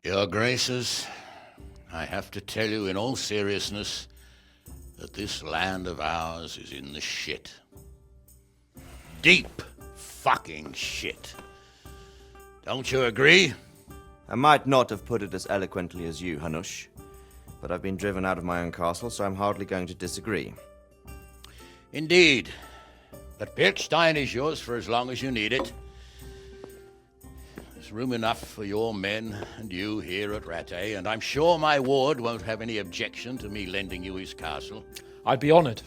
Your Graces, I have to tell you in all seriousness that this land of ours is in the shit. Deep fucking shit. Don't you agree? I might not have put it as eloquently as you, Hanush, but I've been driven out of my own castle, so I'm hardly going to disagree. Indeed. But Birkstein is yours for as long as you need it. There's room enough for your men and you here at Rattay, and I'm sure my ward won't have any objection to me lending you his castle. I'd be honoured.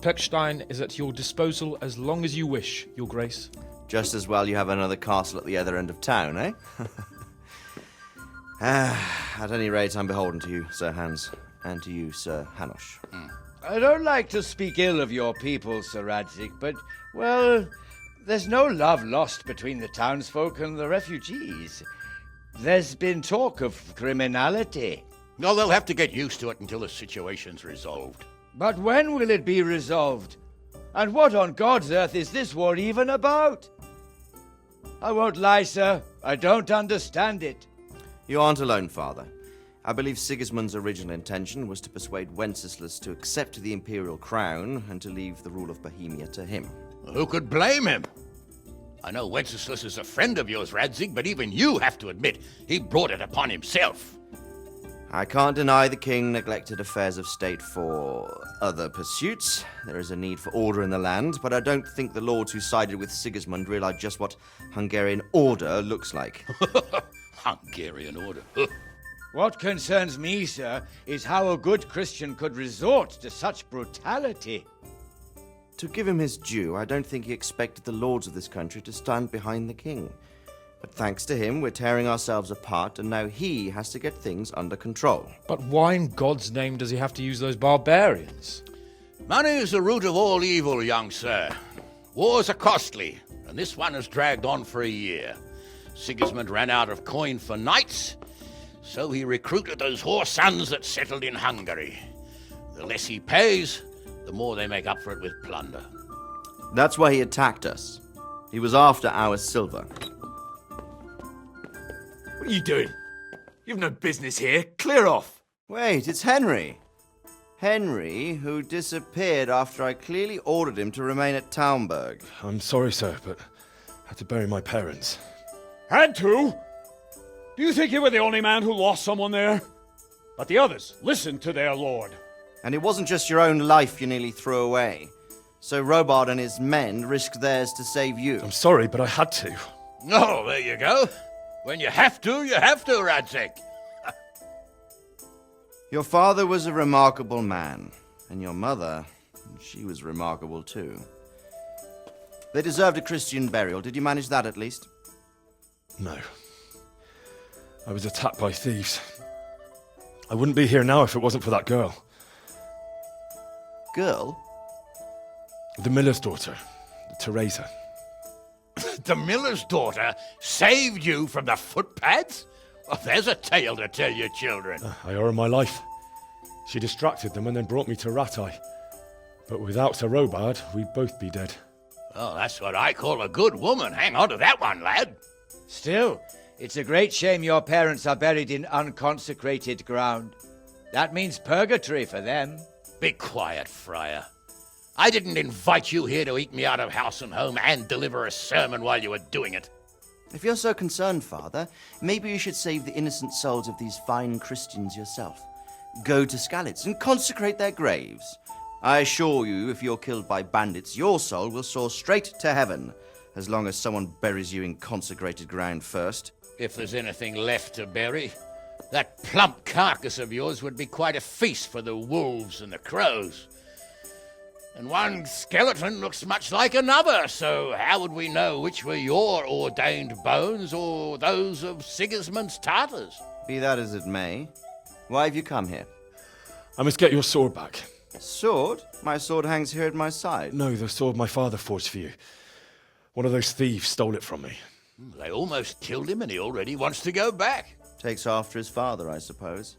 Birkstein is at your disposal as long as you wish, Your Grace. Just as well you have another castle at the other end of town, eh? At any rate, I'm beholden to you, Sir Hans, and to you, Sir Hanush. I don't like to speak ill of your people, Sir Radzig, but, well, there's no love lost between the townsfolk and the refugees. There's been talk of criminality. Well, they'll have to get used to it until the situation's resolved. But when will it be resolved? And what on God's earth is this war even about? I won't lie, sir. I don't understand it. You aren't alone, Father. I believe Sigismund's original intention was to persuade Wenceslas to accept the imperial crown and to leave the rule of Bohemia to him. Who could blame him? I know Wenceslas is a friend of yours, Radzig, but even you have to admit he brought it upon himself. I can't deny the king neglected affairs of state for other pursuits. There is a need for order in the land, but I don't think the lords who sided with Sigismund realized just what Hungarian order looks like. Hungarian order. What concerns me, sir, is how a good Christian could resort to such brutality. To give him his due, I don't think he expected the lords of this country to stand behind the king. But thanks to him, we're tearing ourselves apart, and now he has to get things under control. But why in God's name does he have to use those barbarians? Money is the root of all evil, young sir. Wars are costly, and this one has dragged on for a year. Sigismund ran out of coin for knights, so he recruited those whore sons that settled in Hungary. The less he pays, the more they make up for it with plunder. That's why he attacked us. He was after our silver. What are you doing? You've no business here. Clear off. Wait, it's Henry. Henry, who disappeared after I clearly ordered him to remain at Taunberg. I'm sorry, sir, but I had to bury my parents. Had to? Do you think you were the only man who lost someone there? But the others listened to their lord. And it wasn't just your own life you nearly threw away. So Robard and his men risked theirs to save you. I'm sorry, but I had to. Oh, there you go. When you have to, Radzig. Your father was a remarkable man, and your mother, she was remarkable too. They deserved a Christian burial. Did you manage that at least? No. I was attacked by thieves. I wouldn't be here now if it wasn't for that girl. Girl? The miller's daughter, Teresa. The miller's daughter saved you from the footpads? Well, there's a tale to tell your children. I owe her my life. She distracted them and then brought me to Rattay. But without Sir Robard, we'd both be dead. Oh, that's what I call a good woman. Hang on to that one, lad. Still, it's a great shame your parents are buried in unconsecrated ground. That means purgatory for them. Be quiet, Friar. I didn't invite you here to eat me out of house and home and deliver a sermon while you were doing it. If you're so concerned, Father, maybe you should save the innocent souls of these fine Christians yourself. Go to Skalitz and consecrate their graves. I assure you, if you're killed by bandits, your soul will soar straight to heaven, as long as someone buries you in consecrated ground first. If there's anything left to bury, that plump carcass of yours would be quite a feast for the wolves and the crows. And one skeleton looks much like another, so how would we know which were your ordained bones or those of Sigismund's Tartars? Be that as it may, why have you come here? I must get your sword back. Sword? My sword hangs here at my side. No, the sword my father forged for you. One of those thieves stole it from me. They almost killed him and he already wants to go back. Takes after his father, I suppose.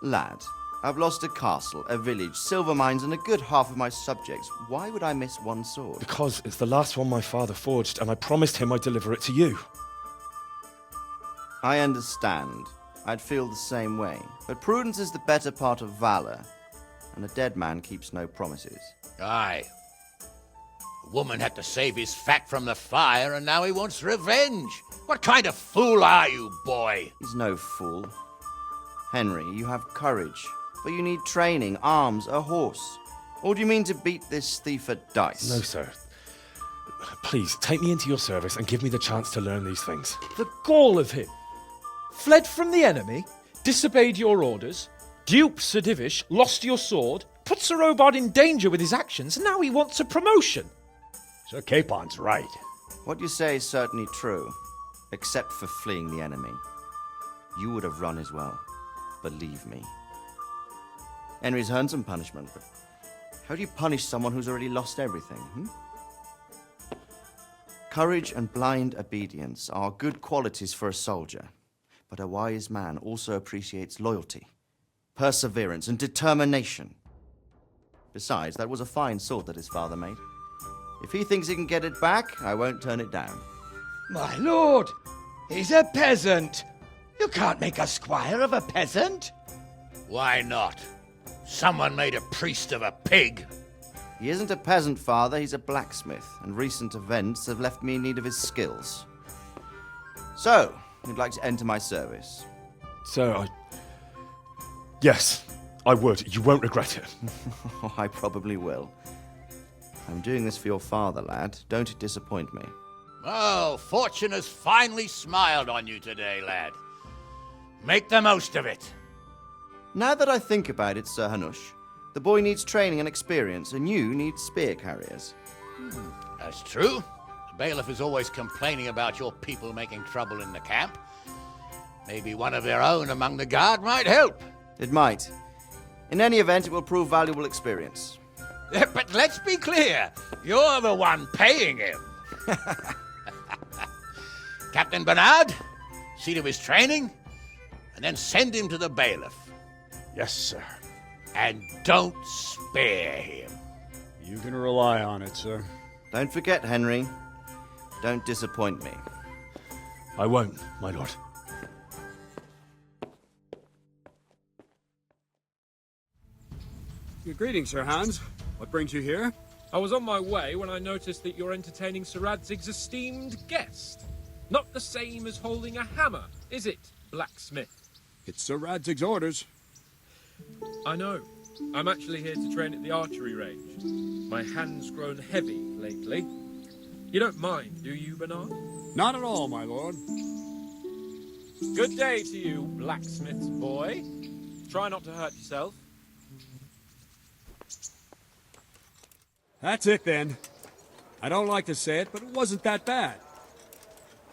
Lad, I've lost a castle, a village, silver mines, and a good half of my subjects. Why would I miss one sword? Because it's the last one my father forged, and I promised him I'd deliver it to you. I understand. I'd feel the same way. But prudence is the better part of valor, and a dead man keeps no promises. Aye. The woman had to save his fat from the fire, and now he wants revenge. What kind of fool are you, boy? He's no fool. Henry, you have courage, but you need training, arms, a horse. Or do you mean to beat this thief at dice? No, sir. Please, take me into your service and give me the chance to learn these things. The gall of him! Fled from the enemy, disobeyed your orders, duped Sir Divish, lost your sword, put Sir Robard in danger with his actions, and now he wants a promotion. Sir Capon's right. What you say is certainly true, except for fleeing the enemy. You would have run as well, believe me. Henry's earned some punishment, but how do you punish someone who's already lost everything, Courage and blind obedience are good qualities for a soldier, but a wise man also appreciates loyalty, perseverance, and determination. Besides, that was a fine sword that his father made. If he thinks he can get it back, I won't turn it down. My lord, he's a peasant. You can't make a squire of a peasant. Why not? Someone made a priest of a pig. He isn't a peasant, father, he's a blacksmith, and recent events have left me in need of his skills. So, you'd like to enter my service? Sir, Yes, I would. You won't regret it. Oh, I probably will. I'm doing this for your father, lad. Don't disappoint me. Oh, fortune has finally smiled on you today, lad. Make the most of it. Now that I think about it, Sir Hanush, the boy needs training and experience, and you need spear carriers. That's true. The bailiff is always complaining about your people making trouble in the camp. Maybe one of their own among the guard might help. It might. In any event, it will prove valuable experience. But let's be clear, you're the one paying him. Captain Bernard, see to his training, and then send him to the bailiff. Yes, sir. And don't spare him. You can rely on it, sir. Don't forget, Henry. Don't disappoint me. I won't, my lord. Greetings, Sir Hans. What brings you here? I was on my way when I noticed that you're entertaining Sir Radzig's esteemed guest. Not the same as holding a hammer, is it, blacksmith? It's Sir Radzig's orders. I know. I'm actually here to train at the archery range. My hand's grown heavy lately. You don't mind, do you, Bernard? Not at all, my lord. Good day to you, blacksmith's boy. Try not to hurt yourself. That's it, then. I don't like to say it, but it wasn't that bad.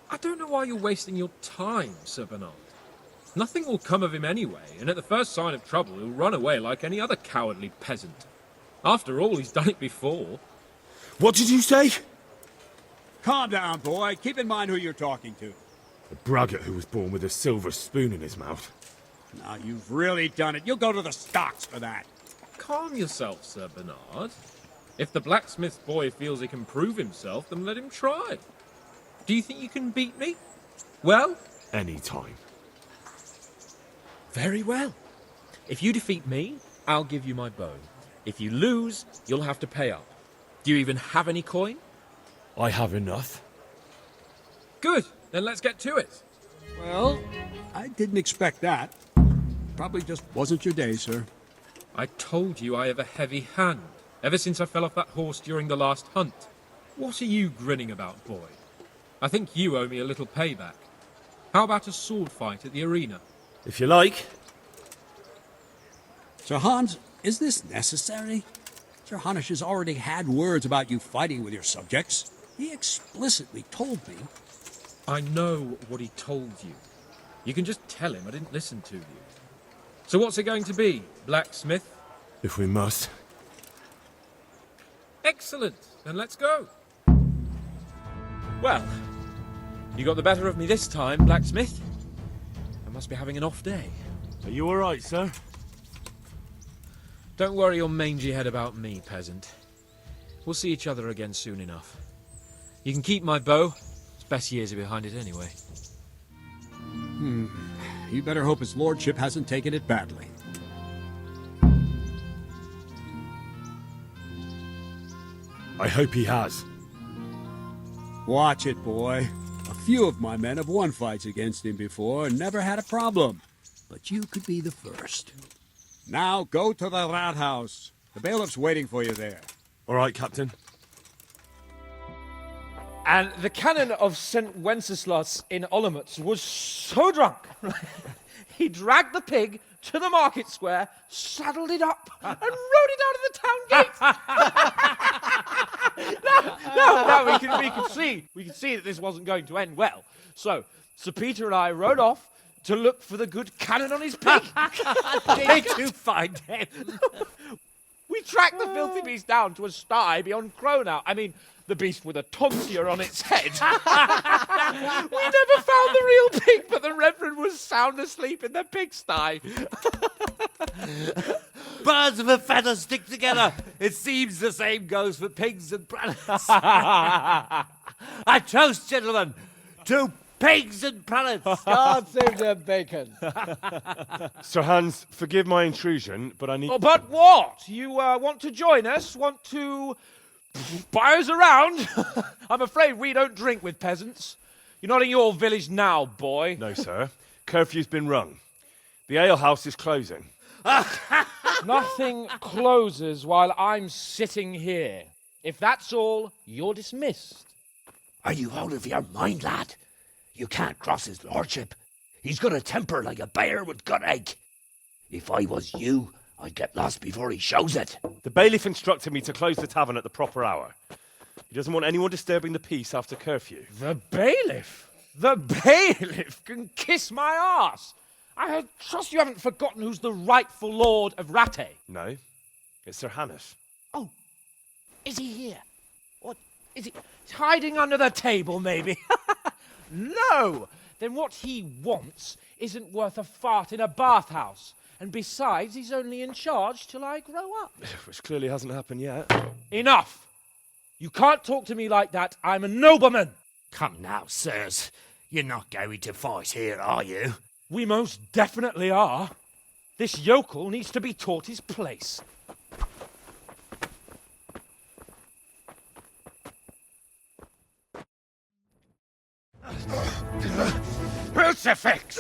I don't know why you're wasting your time, Sir Bernard. Nothing will come of him anyway, and at the first sign of trouble, he'll run away like any other cowardly peasant. After all, he's done it before. What did you say? Calm down, boy. Keep in mind who you're talking to. A braggart who was born with a silver spoon in his mouth. Now, you've really done it. You'll go to the stocks for that. Calm yourself, Sir Bernard. If the blacksmith's boy feels he can prove himself, then let him try. Do you think you can beat me? Well? Any time. Very well. If you defeat me, I'll give you my bow. If you lose, you'll have to pay up. Do you even have any coin? I have enough. Good. Then let's get to it. Well, I didn't expect that. Probably just wasn't your day, sir. I told you I have a heavy hand, ever since I fell off that horse during the last hunt. What are you grinning about, boy? I think you owe me a little payback. How about a sword fight at the arena? If you like. Sir Hans, is this necessary? Sir Hanush has already had words about you fighting with your subjects. He explicitly told me. I know what he told you. You can just tell him I didn't listen to you. So what's it going to be, blacksmith? If we must. Excellent. Then let's go. Well, you got the better of me this time, blacksmith. I must be having an off day. Are you all right, sir? Don't worry your mangy head about me, peasant. We'll see each other again soon enough. You can keep my bow. Its best years are behind it anyway. You better hope his lordship hasn't taken it badly. I hope he has. Watch it, boy. A few of my men have won fights against him before and never had a problem. But you could be the first. Now go to the Rathouse. The bailiff's waiting for you there. All right, Captain. And the canon of St. Wenceslas in Olomouc was so drunk, he dragged the pig to the market square, saddled it up, and rode it out of the town gate. No, we could see that this wasn't going to end well. So, Sir Peter and I rode off to look for the good canon on his pig. Did you find him? We tracked the filthy beast down to a sty beyond Cronau. I mean, the beast with a tonsure on its head. We never found the real pig, but the Reverend was sound asleep in the pigsty. Birds of a feather stick together. It seems the same goes for pigs and prelates. I toast, gentlemen, to pigs and prelates. God save their bacon. Sir Hans, forgive my intrusion, but I need... Oh, but what? You want to join us? Want to buy us around? I'm afraid we don't drink with peasants. You're not in your village now, boy. No, sir. Curfew's been rung. The alehouse is closing. Nothing closes while I'm sitting here. If that's all, you're dismissed. Are you out of your mind, lad? You can't cross his lordship. He's got a temper like a bear with gut ache. If I was you, I'd get lost before he shows it. The bailiff instructed me to close the tavern at the proper hour. He doesn't want anyone disturbing the peace after curfew. The bailiff? The bailiff can kiss my arse. I trust you haven't forgotten who's the rightful lord of Rattay. No, it's Sir Hannes. Oh, is he here? What, is he hiding under the table, maybe? No! Then what he wants isn't worth a fart in a bathhouse. And besides, he's only in charge till I grow up. Which clearly hasn't happened yet. Enough! You can't talk to me like that. I'm a nobleman. Come now, sirs. You're not going to fight here, are you? We most definitely are. This yokel needs to be taught his place. Crucifix!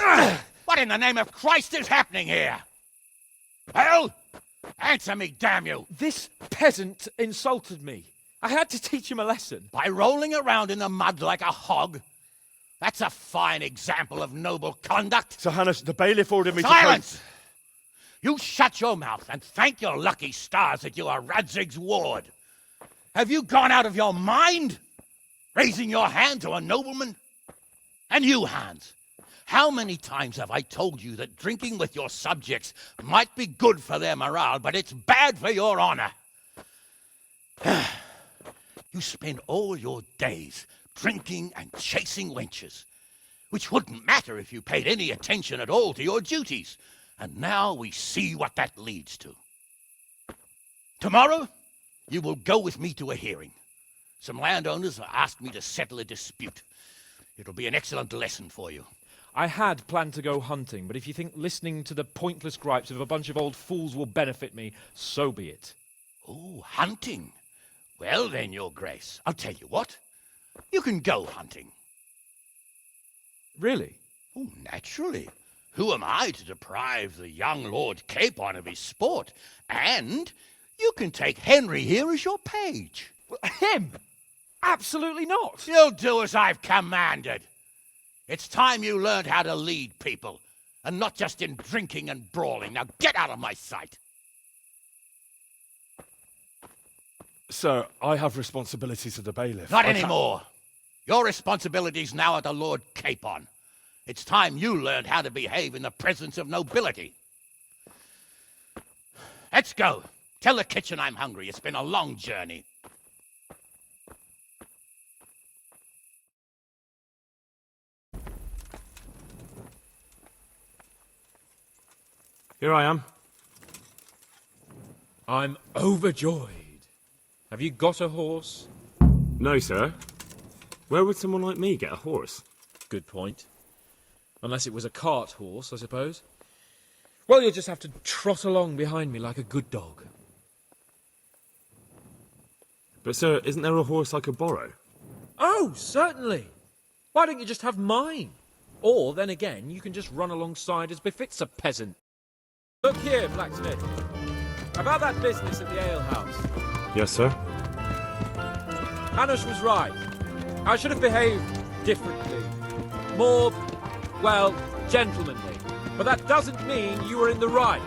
What in the name of Christ is happening here? Well, answer me, damn you! This peasant insulted me. I had to teach him a lesson. By rolling around in the mud like a hog? That's a fine example of noble conduct. Sir Hannes, the bailiff ordered me Silence! You shut your mouth and thank your lucky stars that you are Radzig's ward. Have you gone out of your mind? Raising your hand to a nobleman? And you, Hans, how many times have I told you that drinking with your subjects might be good for their morale, but it's bad for your honor? You spend all your days drinking and chasing wenches, which wouldn't matter if you paid any attention at all to your duties. And now we see what that leads to. Tomorrow, you will go with me to a hearing. Some landowners have asked me to settle a dispute. It'll be an excellent lesson for you. I had planned to go hunting, but if you think listening to the pointless gripes of a bunch of old fools will benefit me, so be it. Oh, hunting. Well then, Your Grace, I'll tell you what. You can go hunting. Really? Oh, naturally. Who am I to deprive the young Lord Capon of his sport? And you can take Henry here as your page. Him? Absolutely not. You'll do as I've commanded. It's time you learned how to lead people, and not just in drinking and brawling. Now get out of my sight. Sir, I have responsibilities to the bailiff. Not anymore. Your responsibilities now are the Lord Capon. It's time you learned how to behave in the presence of nobility. Let's go. Tell the kitchen I'm hungry. It's been a long journey. Here I am. I'm overjoyed. Have you got a horse? No, sir. Where would someone like me get a horse? Good point. Unless it was a cart horse, I suppose. Well, you'll just have to trot along behind me like a good dog. But, sir, isn't there a horse I could borrow? Oh, certainly. Why don't you just have mine? Or, then again, you can just run alongside as befits a peasant. Look here, blacksmith. About that business at the alehouse. Yes, sir. Hanush was right. I should have behaved differently. More, well, gentlemanly. But that doesn't mean you were in the right.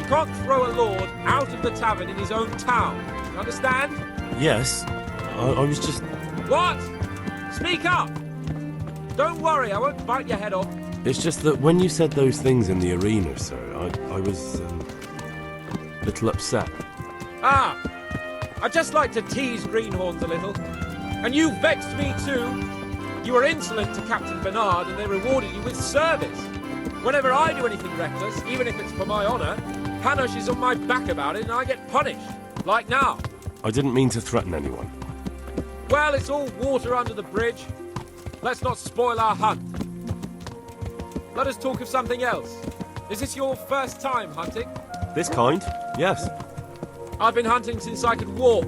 You can't throw a lord out of the tavern in his own town. Understand? Yes. I was just... What? Speak up! Don't worry, I won't bite your head off. It's just that when you said those things in the arena, sir, I was a little upset. Ah! I just like to tease greenhorns a little. And you vexed me too. You were insolent to Captain Bernard and they rewarded you with service. Whenever I do anything reckless, even if it's for my honour, Hanush is on my back about it and I get punished. Like now. I didn't mean to threaten anyone. Well, it's all water under the bridge. Let's not spoil our hunt. Let us talk of something else. Is this your first time hunting? This kind? Yes. I've been hunting since I could walk.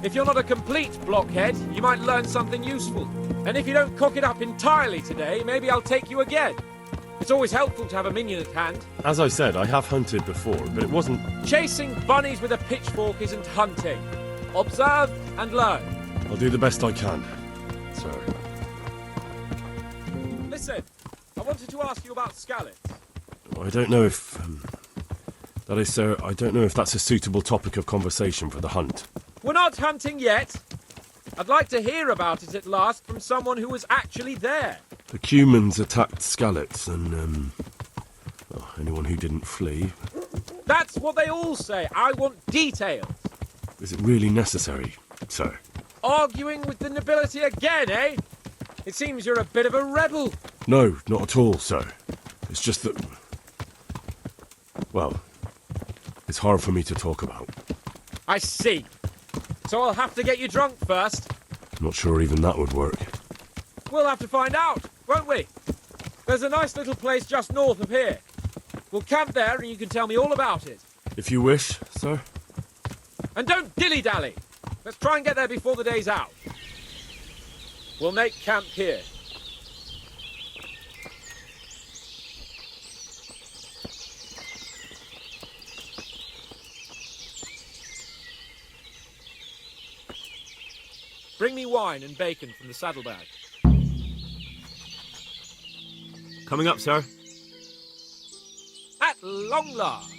If you're not a complete blockhead, you might learn something useful. And if you don't cock it up entirely today, maybe I'll take you again. It's always helpful to have a minion at hand. As I said, I have hunted before, but it wasn't... Chasing bunnies with a pitchfork isn't hunting. Observe and learn. I'll do the best I can, sir. Listen, I wanted to ask you about Skalitz. I don't know if... that is, sir, I don't know if that's a suitable topic of conversation for the hunt. We're not hunting yet. I'd like to hear about it at last from someone who was actually there. The Cumans attacked Skalitz and, well, anyone who didn't flee. That's what they all say. I want details. Is it really necessary, sir? Arguing with the nobility again, eh? It seems you're a bit of a rebel. No, not at all, sir. It's just that... well, it's hard for me to talk about. I see. So I'll have to get you drunk first. Not sure even that would work. We'll have to find out, won't we? There's a nice little place just north of here. We'll camp there and you can tell me all about it. If you wish, sir. And don't dilly-dally. Let's try and get there before the day's out. We'll make camp here. Bring me wine and bacon from the saddlebag. Coming up, sir. At long last.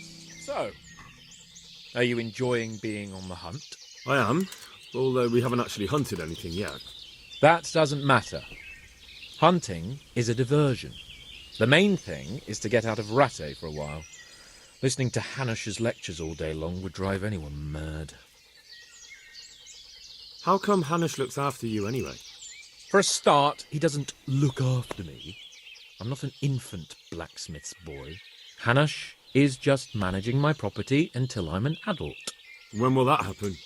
So, are you enjoying being on the hunt? I am, although we haven't actually hunted anything yet. That doesn't matter. Hunting is a diversion. The main thing is to get out of Rattay for a while. Listening to Hanush's lectures all day long would drive anyone mad. How come Hanush looks after you anyway? For a start, he doesn't look after me. I'm not an infant blacksmith's boy. Hanush is just managing my property until I'm an adult. When will that happen?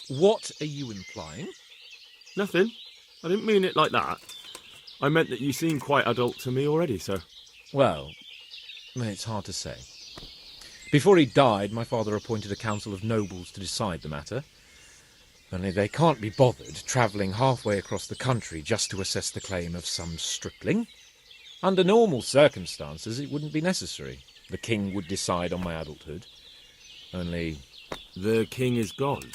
What are you implying? Nothing. I didn't mean it like that. I meant that you seem quite adult to me already, sir. Well, it's hard to say. Before he died, my father appointed a council of nobles to decide the matter. Only they can't be bothered travelling halfway across the country just to assess the claim of some stripling. Under normal circumstances, it wouldn't be necessary. The king would decide on my adulthood. Only... the king is gone.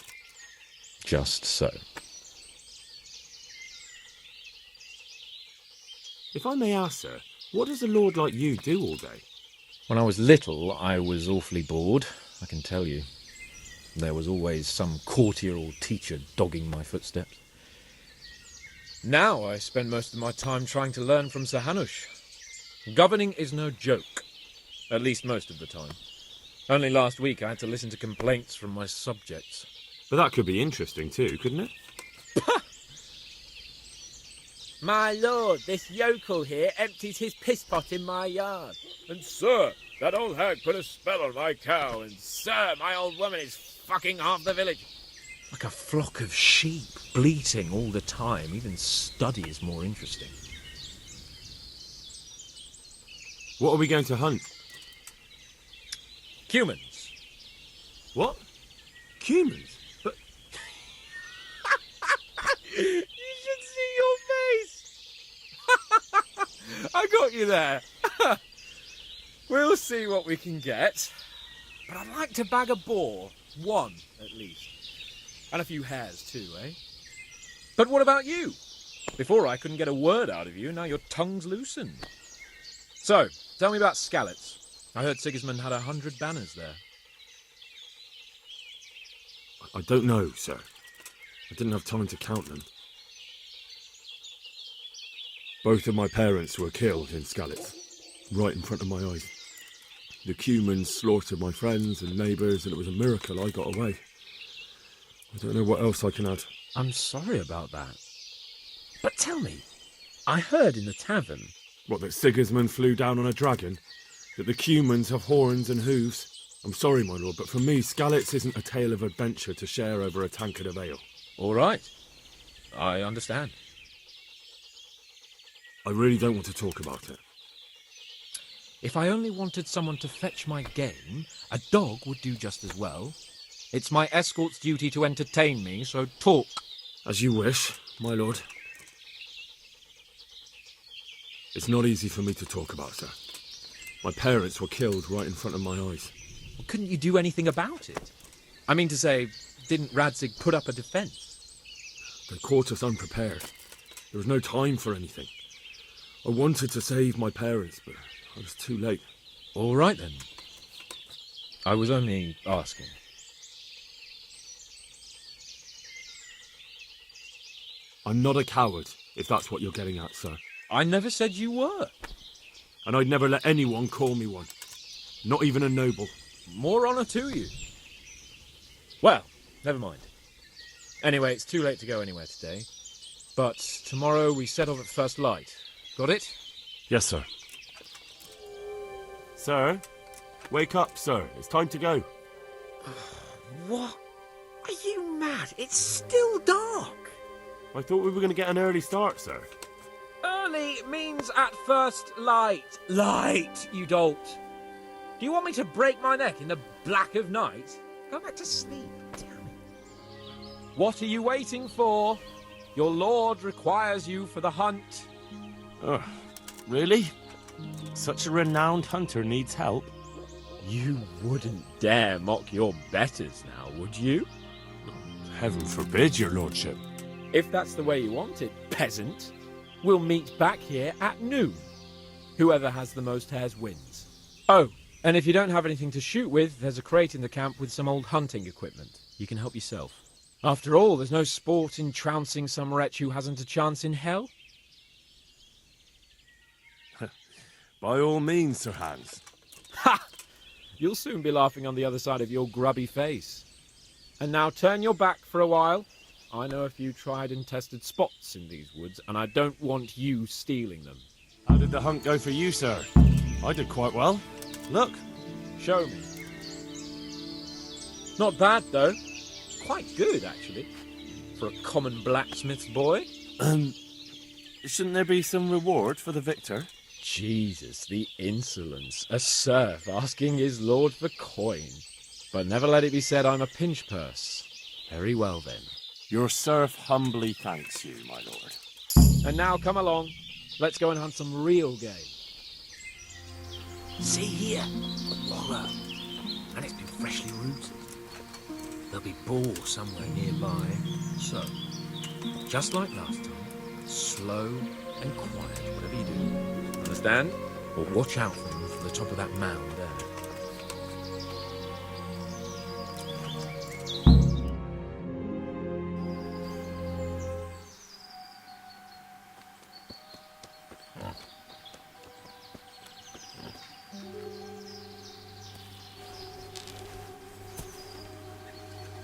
Just so. If I may ask, sir, what does a lord like you do all day? When I was little, I was awfully bored, I can tell you. There was always some courtier or teacher dogging my footsteps. Now I spend most of my time trying to learn from Sir Hanush. Governing is no joke, at least most of the time. Only last week I had to listen to complaints from my subjects. But that could be interesting too, couldn't it? My lord, this yokel here empties his piss pot in my yard. And sir, that old hag put a spell on my cow, and Sir, my old woman is fucking half the village. Like a flock of sheep, bleating all the time. Even study is more interesting. What are we going to hunt? Humans. What? Humans? But You should see your face! I got you there. We'll see what we can get. But I'd like to bag a boar. One, at least. And a few hares, too, eh? But what about you? Before I couldn't get a word out of you, now your tongue's loosened. So, tell me about Skalitz. I heard Sigismund had 100 banners there. I don't know, sir. I didn't have time to count them. Both of my parents were killed in Skalitz, right in front of my eyes. The Cumans slaughtered my friends and neighbours, and it was a miracle I got away. I don't know what else I can add. I'm sorry about that. But tell me, I heard in the tavern... What, that Sigismund flew down on a dragon? That the Cumans have horns and hooves? I'm sorry, my lord, but for me, Skalitz isn't a tale of adventure to share over a tankard of ale. All right. I understand. I really don't want to talk about it. If I only wanted someone to fetch my game, a dog would do just as well. It's my escort's duty to entertain me, so talk. As you wish, my lord. It's not easy for me to talk about, sir. My parents were killed right in front of my eyes. Well, couldn't you do anything about it? I mean to say, didn't Radzig put up a defence? They caught us unprepared. There was no time for anything. I wanted to save my parents, but I was too late. All right, then. I was only asking. I'm not a coward, if that's what you're getting at, sir. I never said you were. And I'd never let anyone call me one. Not even a noble. More honour to you. Well, never mind. Anyway, it's too late to go anywhere today. But tomorrow we set off at first light. Got it? Yes, sir. Sir? Wake up, sir. It's time to go. What? Are you mad? It's still dark. I thought we were going to get an early start, sir. Early means at first light. Light, you dolt. Do you want me to break my neck in the black of night? Go back to sleep, damn it. What are you waiting for? Your lord requires you for the hunt. Oh, really? Such a renowned hunter needs help? You wouldn't dare mock your betters now, would you? Heaven forbid, your lordship. If that's the way you want it, peasant, we'll meet back here at noon. Whoever has the most hares wins. Oh, and if you don't have anything to shoot with, there's a crate in the camp with some old hunting equipment. You can help yourself. After all, there's no sport in trouncing some wretch who hasn't a chance in hell. By all means, Sir Hans. Ha! You'll soon be laughing on the other side of your grubby face. And now turn your back for a while. I know a few tried and tested spots in these woods, and I don't want you stealing them. How did the hunt go for you, sir? I did quite well. Look. Show me. Not bad, though. Quite good, actually. For a common blacksmith's boy. Shouldn't there be some reward for the victor? Jesus, the insolence. A serf asking his lord for coin. But never let it be said I'm a pinch purse. Very well, then. Your serf humbly thanks you, my lord. And now come along. Let's go and hunt some real game. See here, a wallow, and it's been freshly rooted. There'll be boar somewhere nearby. So, just like last time, slow and quiet, whatever you do. Understand? Or watch out for them from the top of that mound there.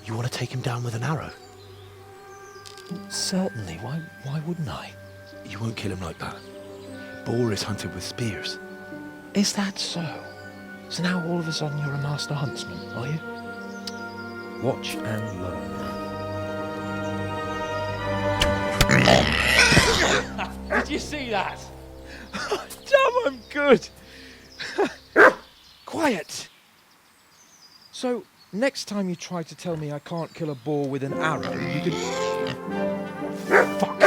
You want to take him down with an arrow? Certainly, why wouldn't I? You won't kill him like that. Boar is hunted with spears. Is that so? So now all of a sudden you're a master huntsman, are you? Watch and learn. Did you see that? Damn, I'm good. quiet! So, next time you try to tell me I can't kill a boar with an arrow, you can... Fuck!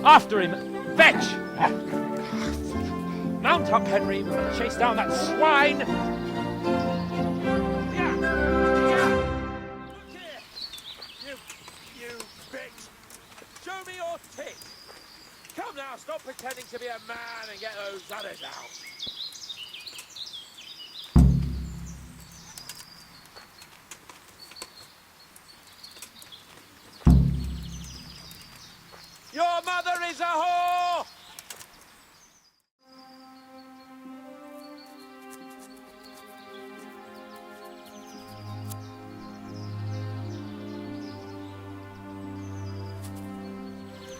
After him! Fetch! Mount up, Henry. We're going to chase down that swine! Yeah. Look here! You bitch! Show me your tit! Come now, stop pretending to be a man and get those others out! Your mother is a whore!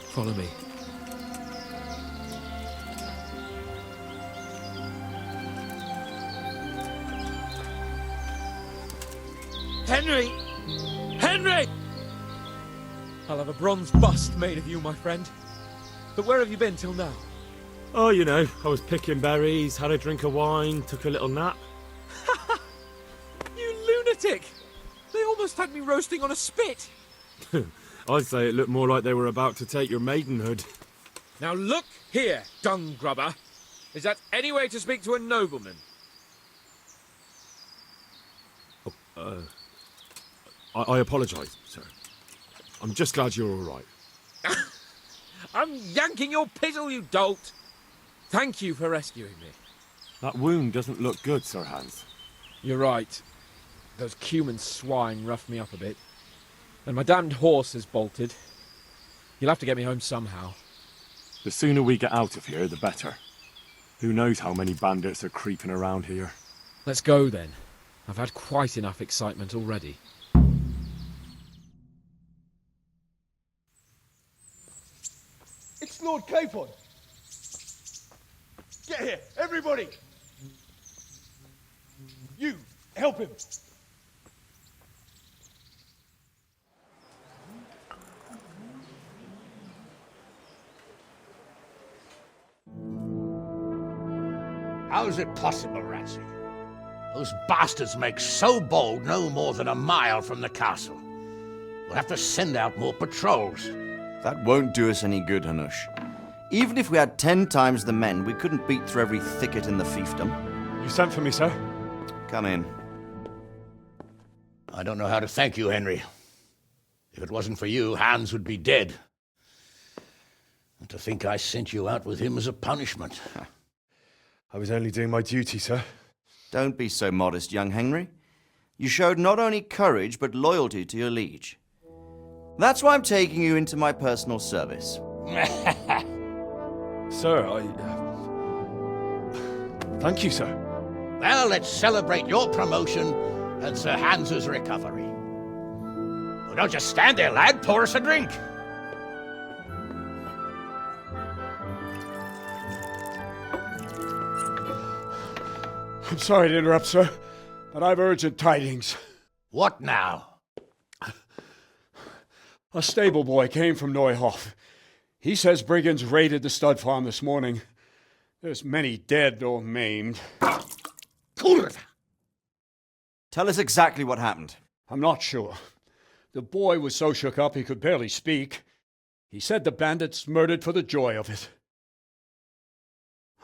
Follow me. Henry! Henry! I'll have a bronze bust made of you, my friend. But where have you been till now? Oh, you know, I was picking berries, had a drink of wine, took a little nap. You lunatic! They almost had me roasting on a spit! I'd say it looked more like they were about to take your maidenhood. Now look here, dung grubber. Is that any way to speak to a nobleman? I apologise, sir. I'm just glad you're all right. I'm yanking your pizzle, you dolt! Thank you for rescuing me. That wound doesn't look good, Sir Hans. You're right. Those Cuman swine roughed me up a bit. And my damned horse has bolted. You'll have to get me home somehow. The sooner we get out of here, the better. Who knows how many bandits are creeping around here. Let's go, then. I've had quite enough excitement already. It's Lord Capon. Get here, everybody. You, help him. How is it possible, Radzig? Those bastards make so bold no more than a mile from the castle. We'll have to send out more patrols. That won't do us any good, Hanush. Even if we had 10 times the men, we couldn't beat through every thicket in the fiefdom. You sent for me, sir? Come in. I don't know how to thank you, Henry. If it wasn't for you, Hans would be dead. And to think I sent you out with him as a punishment. I was only doing my duty, sir. Don't be so modest, young Henry. You showed not only courage, but loyalty to your liege. That's why I'm taking you into my personal service. Sir, thank you, sir. Well, let's celebrate your promotion and Sir Hans's recovery. Well, don't just stand there, lad. Pour us a drink. I'm sorry to interrupt, sir, but I've urgent tidings. What now? A stable boy came from Neuhof. He says brigands raided the stud farm this morning. There's many dead or maimed. Kurva! Tell us exactly what happened. I'm not sure. The boy was so shook up he could barely speak. He said the bandits murdered for the joy of it.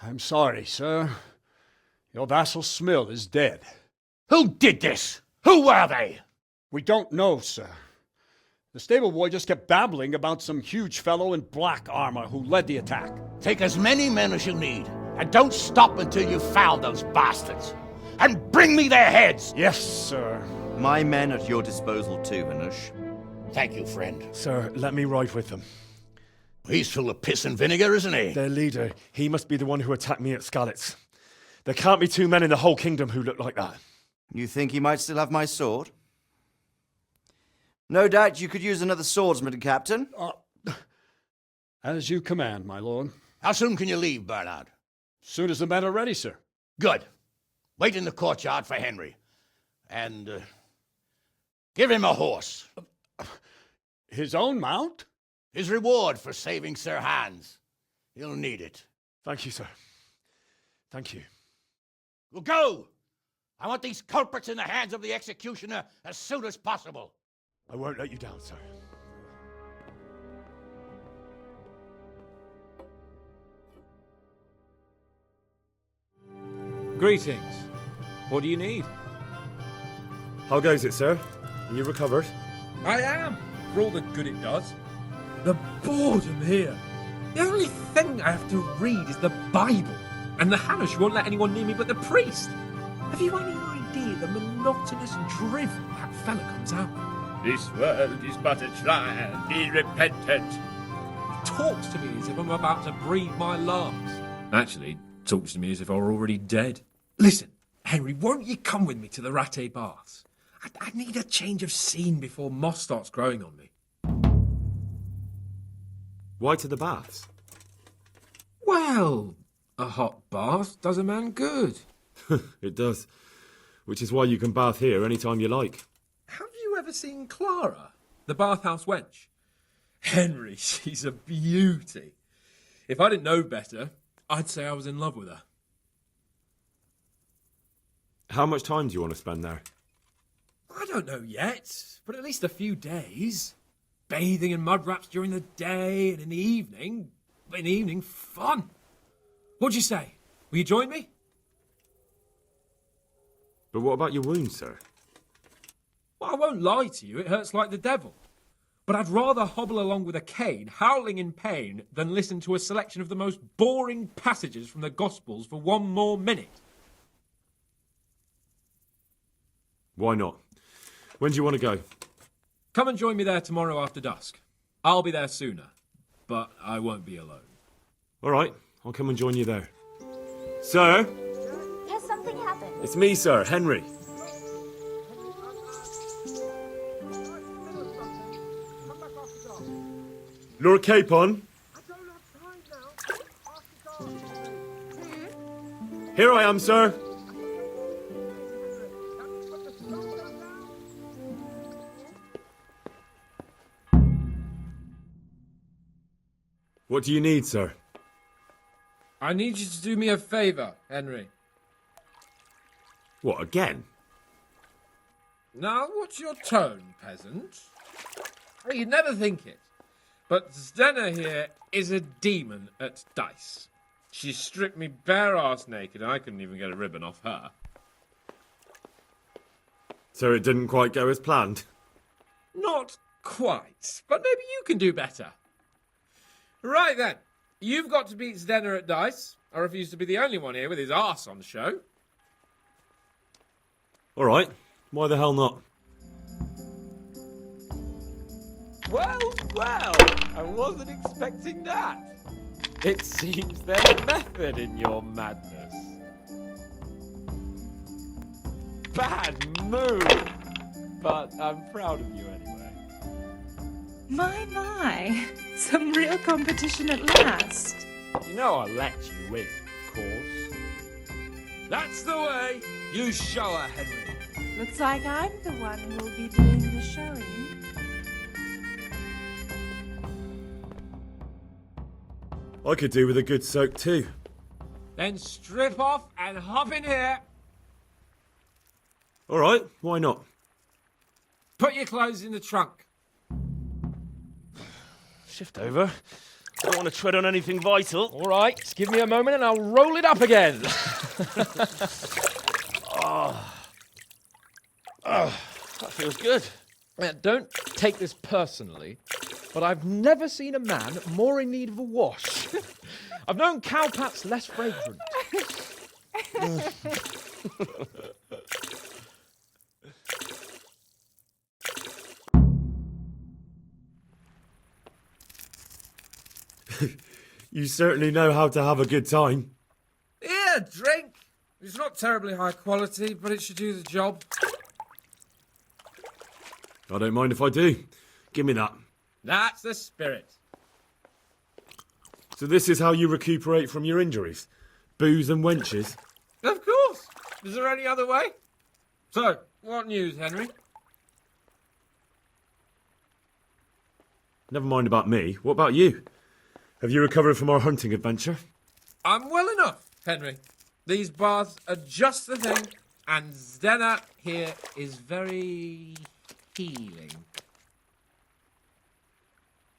I'm sorry, sir. Your vassal Smill is dead. Who did this? Who were they? We don't know, sir. The stable boy just kept babbling about some huge fellow in black armor who led the attack. Take as many men as you need, and don't stop until you've found those bastards. And bring me their heads! Yes, sir. My men at your disposal too, Hanush. Thank you, friend. Sir, let me ride with them. He's full of piss and vinegar, isn't he? Their leader, he must be the one who attacked me at Skalitz. There can't be 2 men in the whole kingdom who look like that. You think he might still have my sword? No doubt you could use another swordsman, Captain. As you command, my lord. How soon can you leave, Bernard? Soon as the men are ready, sir. Good. Wait in the courtyard for Henry. And give him a horse. His own mount? His reward for saving Sir Hans. He'll need it. Thank you, sir. Thank you. Well, go! I want these culprits in the hands of the executioner as soon as possible. I won't let you down, sir. Greetings. What do you need? How goes it, sir? Are you recovered? I am, for all the good it does. The boredom here. The only thing I have to read is the Bible, and the Hanush won't let anyone near me but the priest. Have you any idea the monotonous drivel that fella comes out with? This world is but a trial. Be repentant. He talks to me as if I'm about to breathe my lungs. Actually, talks to me as if I were already dead. Listen, Henry, won't you come with me to the Ratte Baths? I need a change of scene before moss starts growing on me. Why to the baths? Well, a hot bath does a man good. It does. Which is why you can bath here anytime you like. Have you ever seen Clara, the bathhouse wench? Henry, she's a beauty. If I didn't know better, I'd say I was in love with her. How much time do you want to spend there? I don't know yet, but at least a few days. Bathing in mud wraps during the day, and in the evening, fun. What'd you say? Will you join me? But what about your wound, sir? Well, I won't lie to you, it hurts like the devil. But I'd rather hobble along with a cane, howling in pain, than listen to a selection of the most boring passages from the Gospels for one more minute. Why not? When do you want to go? Come and join me there tomorrow after dusk. I'll be there sooner, but I won't be alone. All right, I'll come and join you there. Sir? Has something happened? It's me, sir, Henry. Lord Capon? Here I am, sir. What do you need, sir? I need you to do me a favour, Henry. What, again? Now, what's your tone, peasant? Well, you'd never think it, but Zdenna here is a demon at dice. She stripped me bare-ass naked, and I couldn't even get a ribbon off her. So it didn't quite go as planned? Not quite, but maybe you can do better. Right then, you've got to beat Zdenna at dice. I refuse to be the only one here with his arse on the show. All right, why the hell not? Well, I wasn't expecting that. It seems there's a method in your madness. Bad move, but I'm proud of you anyway. My. Some real competition at last. You know I'll let you win, of course. That's the way. You show her, Henry. Looks like I'm the one who will be doing the showing. I could do with a good soak too. Then strip off and hop in here. All right, why not? Put your clothes in the trunk. Shift over. Don't want to tread on anything vital. All right, just give me a moment and I'll roll it up again. That feels good. Don't take this personally, but I've never seen a man more in need of a wash. I've known cowpats less fragrant. You certainly know how to have a good time. Here, drink. It's not terribly high quality, but it should do the job. I don't mind if I do. Give me that. That's the spirit. So this is how you recuperate from your injuries? Booze and wenches? Of course. Is there any other way? So, what news, Henry? Never mind about me. What about you? Have you recovered from our hunting adventure? I'm well enough, Henry. These baths are just the thing. And Zdenna here is very healing.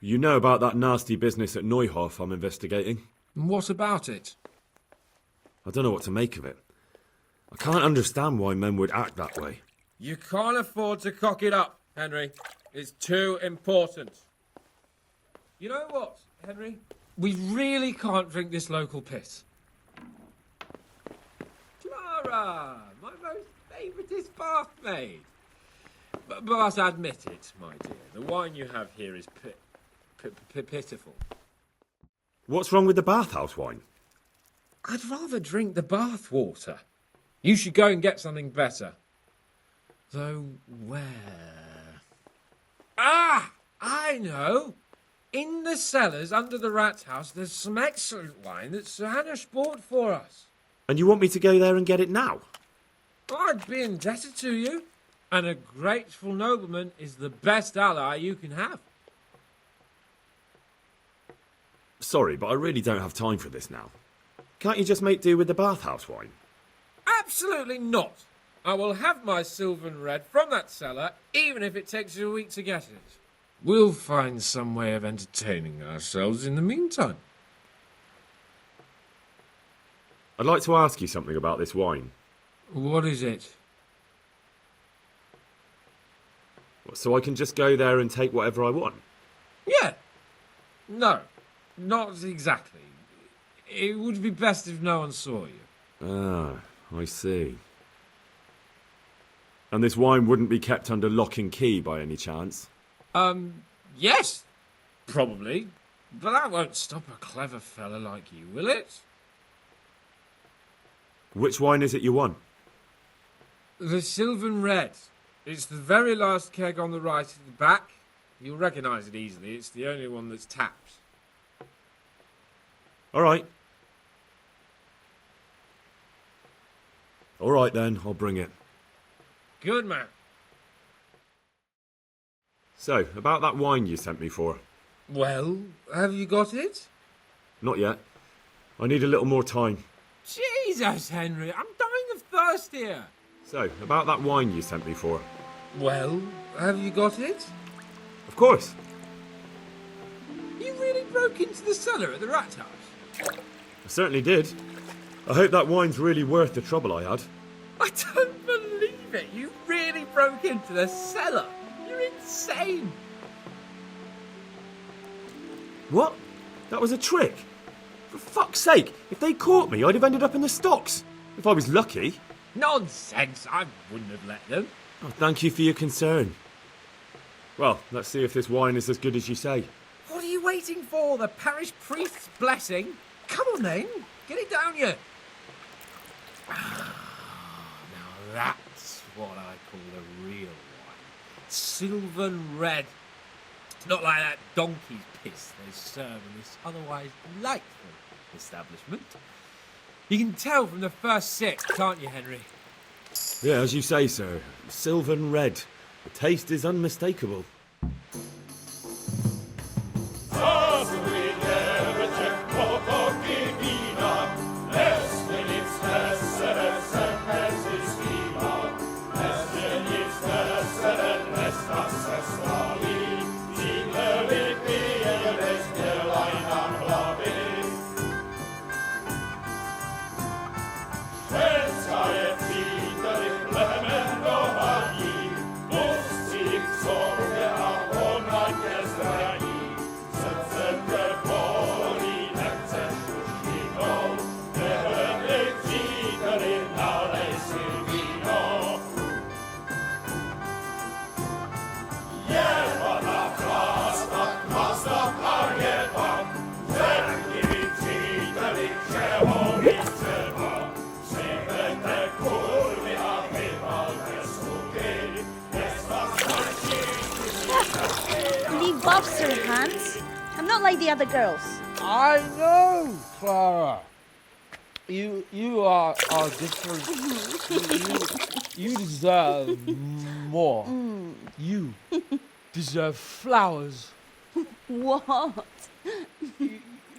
You know about that nasty business at Neuhof I'm investigating? What about it? I don't know what to make of it. I can't understand why men would act that way. You can't afford to cock it up, Henry. It's too important. You know what, Henry? We really can't drink this local piss. Clara, my most favouriteest bathmaid. But admit it, my dear, the wine you have here is pitiful. What's wrong with the bathhouse wine? I'd rather drink the bath water. You should go and get something better. Though where? Ah! I know! In the cellars under the rat house, there's some excellent wine that Sir Hanush bought for us. And you want me to go there and get it now? I'd be indebted to you. And a grateful nobleman is the best ally you can have. Sorry, but I really don't have time for this now. Can't you just make do with the bathhouse wine? Absolutely not. I will have my Sylvan Red from that cellar, even if it takes you a week to get it. We'll find some way of entertaining ourselves in the meantime. I'd like to ask you something about this wine. What is it? So I can just go there and take whatever I want? Yeah. No, not exactly. It would be best if no one saw you. Ah, I see. And this wine wouldn't be kept under lock and key by any chance? Yes. Probably. But that won't stop a clever fella like you, will it? Which wine is it you want? The Sylvan Red. It's the very last keg on the right at the back. You'll recognise it easily. It's the only one that's tapped. All right. All right then, I'll bring it. Good man. So, about that wine you sent me for. Well, have you got it? Not yet. I need a little more time. Jesus, Henry, I'm dying of thirst here. So, about that wine you sent me for. Well, have you got it? Of course. You really broke into the cellar at the rat house? I certainly did. I hope that wine's really worth the trouble I had. I don't believe it. You really broke into the cellar. You're insane. What? That was a trick? For fuck's sake, if they caught me, I'd have ended up in the stocks. If I was lucky. Nonsense. I wouldn't have let them. Oh, thank you for your concern. Well, let's see if this wine is as good as you say. What are you waiting for? The parish priest's blessing? Come on then. Get it down you. Now that's what I call a real wine. Sylvan Red. It's not like that donkey's piss they serve in this otherwise delightful establishment. You can tell from the first sip, can't you, Henry? Yeah, as you say, sir. Sylvan Red. The taste is unmistakable. Lobster hands. I'm not like the other girls. I know, Clara. You are different. You deserve more. You deserve flowers. What?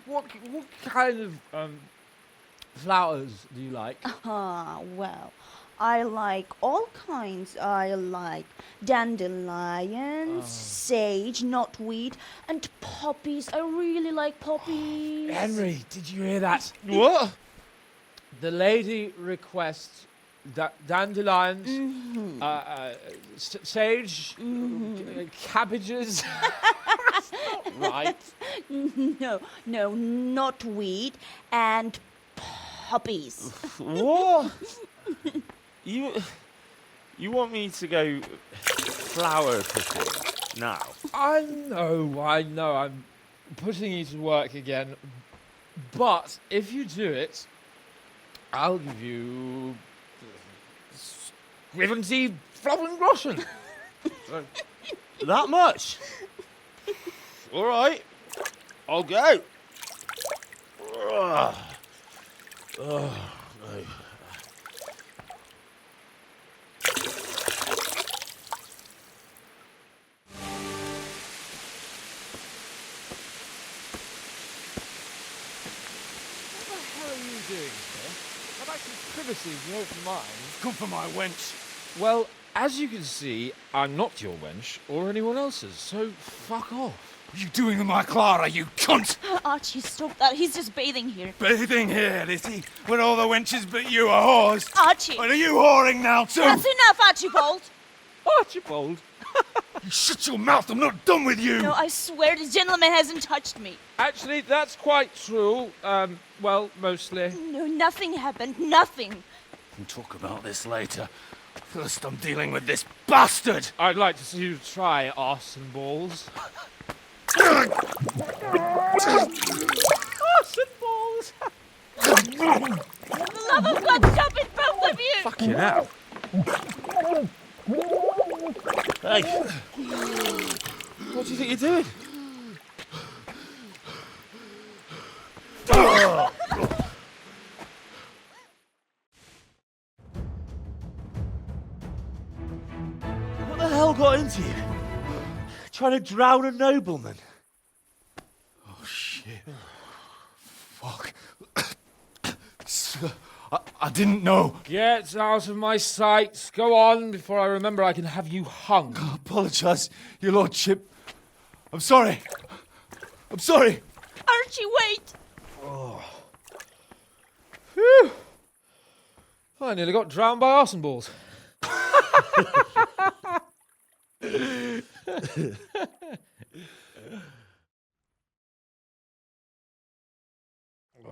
What kind of flowers do you like? Ah, well, I like all kinds. I like dandelions, sage, knotweed, and poppies. I really like poppies. Henry, did you hear that? What? The lady requests dandelions, sage, cabbages. Right. No, knotweed and poppies. What? You want me to go flower picking now? I know. I'm putting you to work again. But if you do it, I'll give you 70 Floppen. That much? All right, I'll go. No. I'd like some privacy, if you don't mind. Come for my wench. Well, as you can see, I'm not your wench or anyone else's, so fuck off. What are you doing with my Clara, you cunt? Archie, stop that. He's just bathing here. Bathing here, is he? When all the wenches but you are whores? Archie! And are you whoring now, too? That's enough, Archibald! Archibald? You shut your mouth, I'm not done with you! No, I swear the gentleman hasn't touched me. Actually, that's quite true. Well, mostly. No, nothing happened. Nothing. We'll talk about this later. First, I'm dealing with this bastard! I'd like to see you try arse and balls. Arse and balls! For the love of God, stop it, both of you! Fucking hell. Hey. What do you think you're doing? What the hell got into you? Trying to drown a nobleman? Oh, shit. Fuck. I didn't know. Get out of my sight. Go on, before I remember I can have you hung. I apologise, your lordship. I'm sorry. I'm sorry. Archie, wait! Oh. Phew. I nearly got drowned by arse and balls.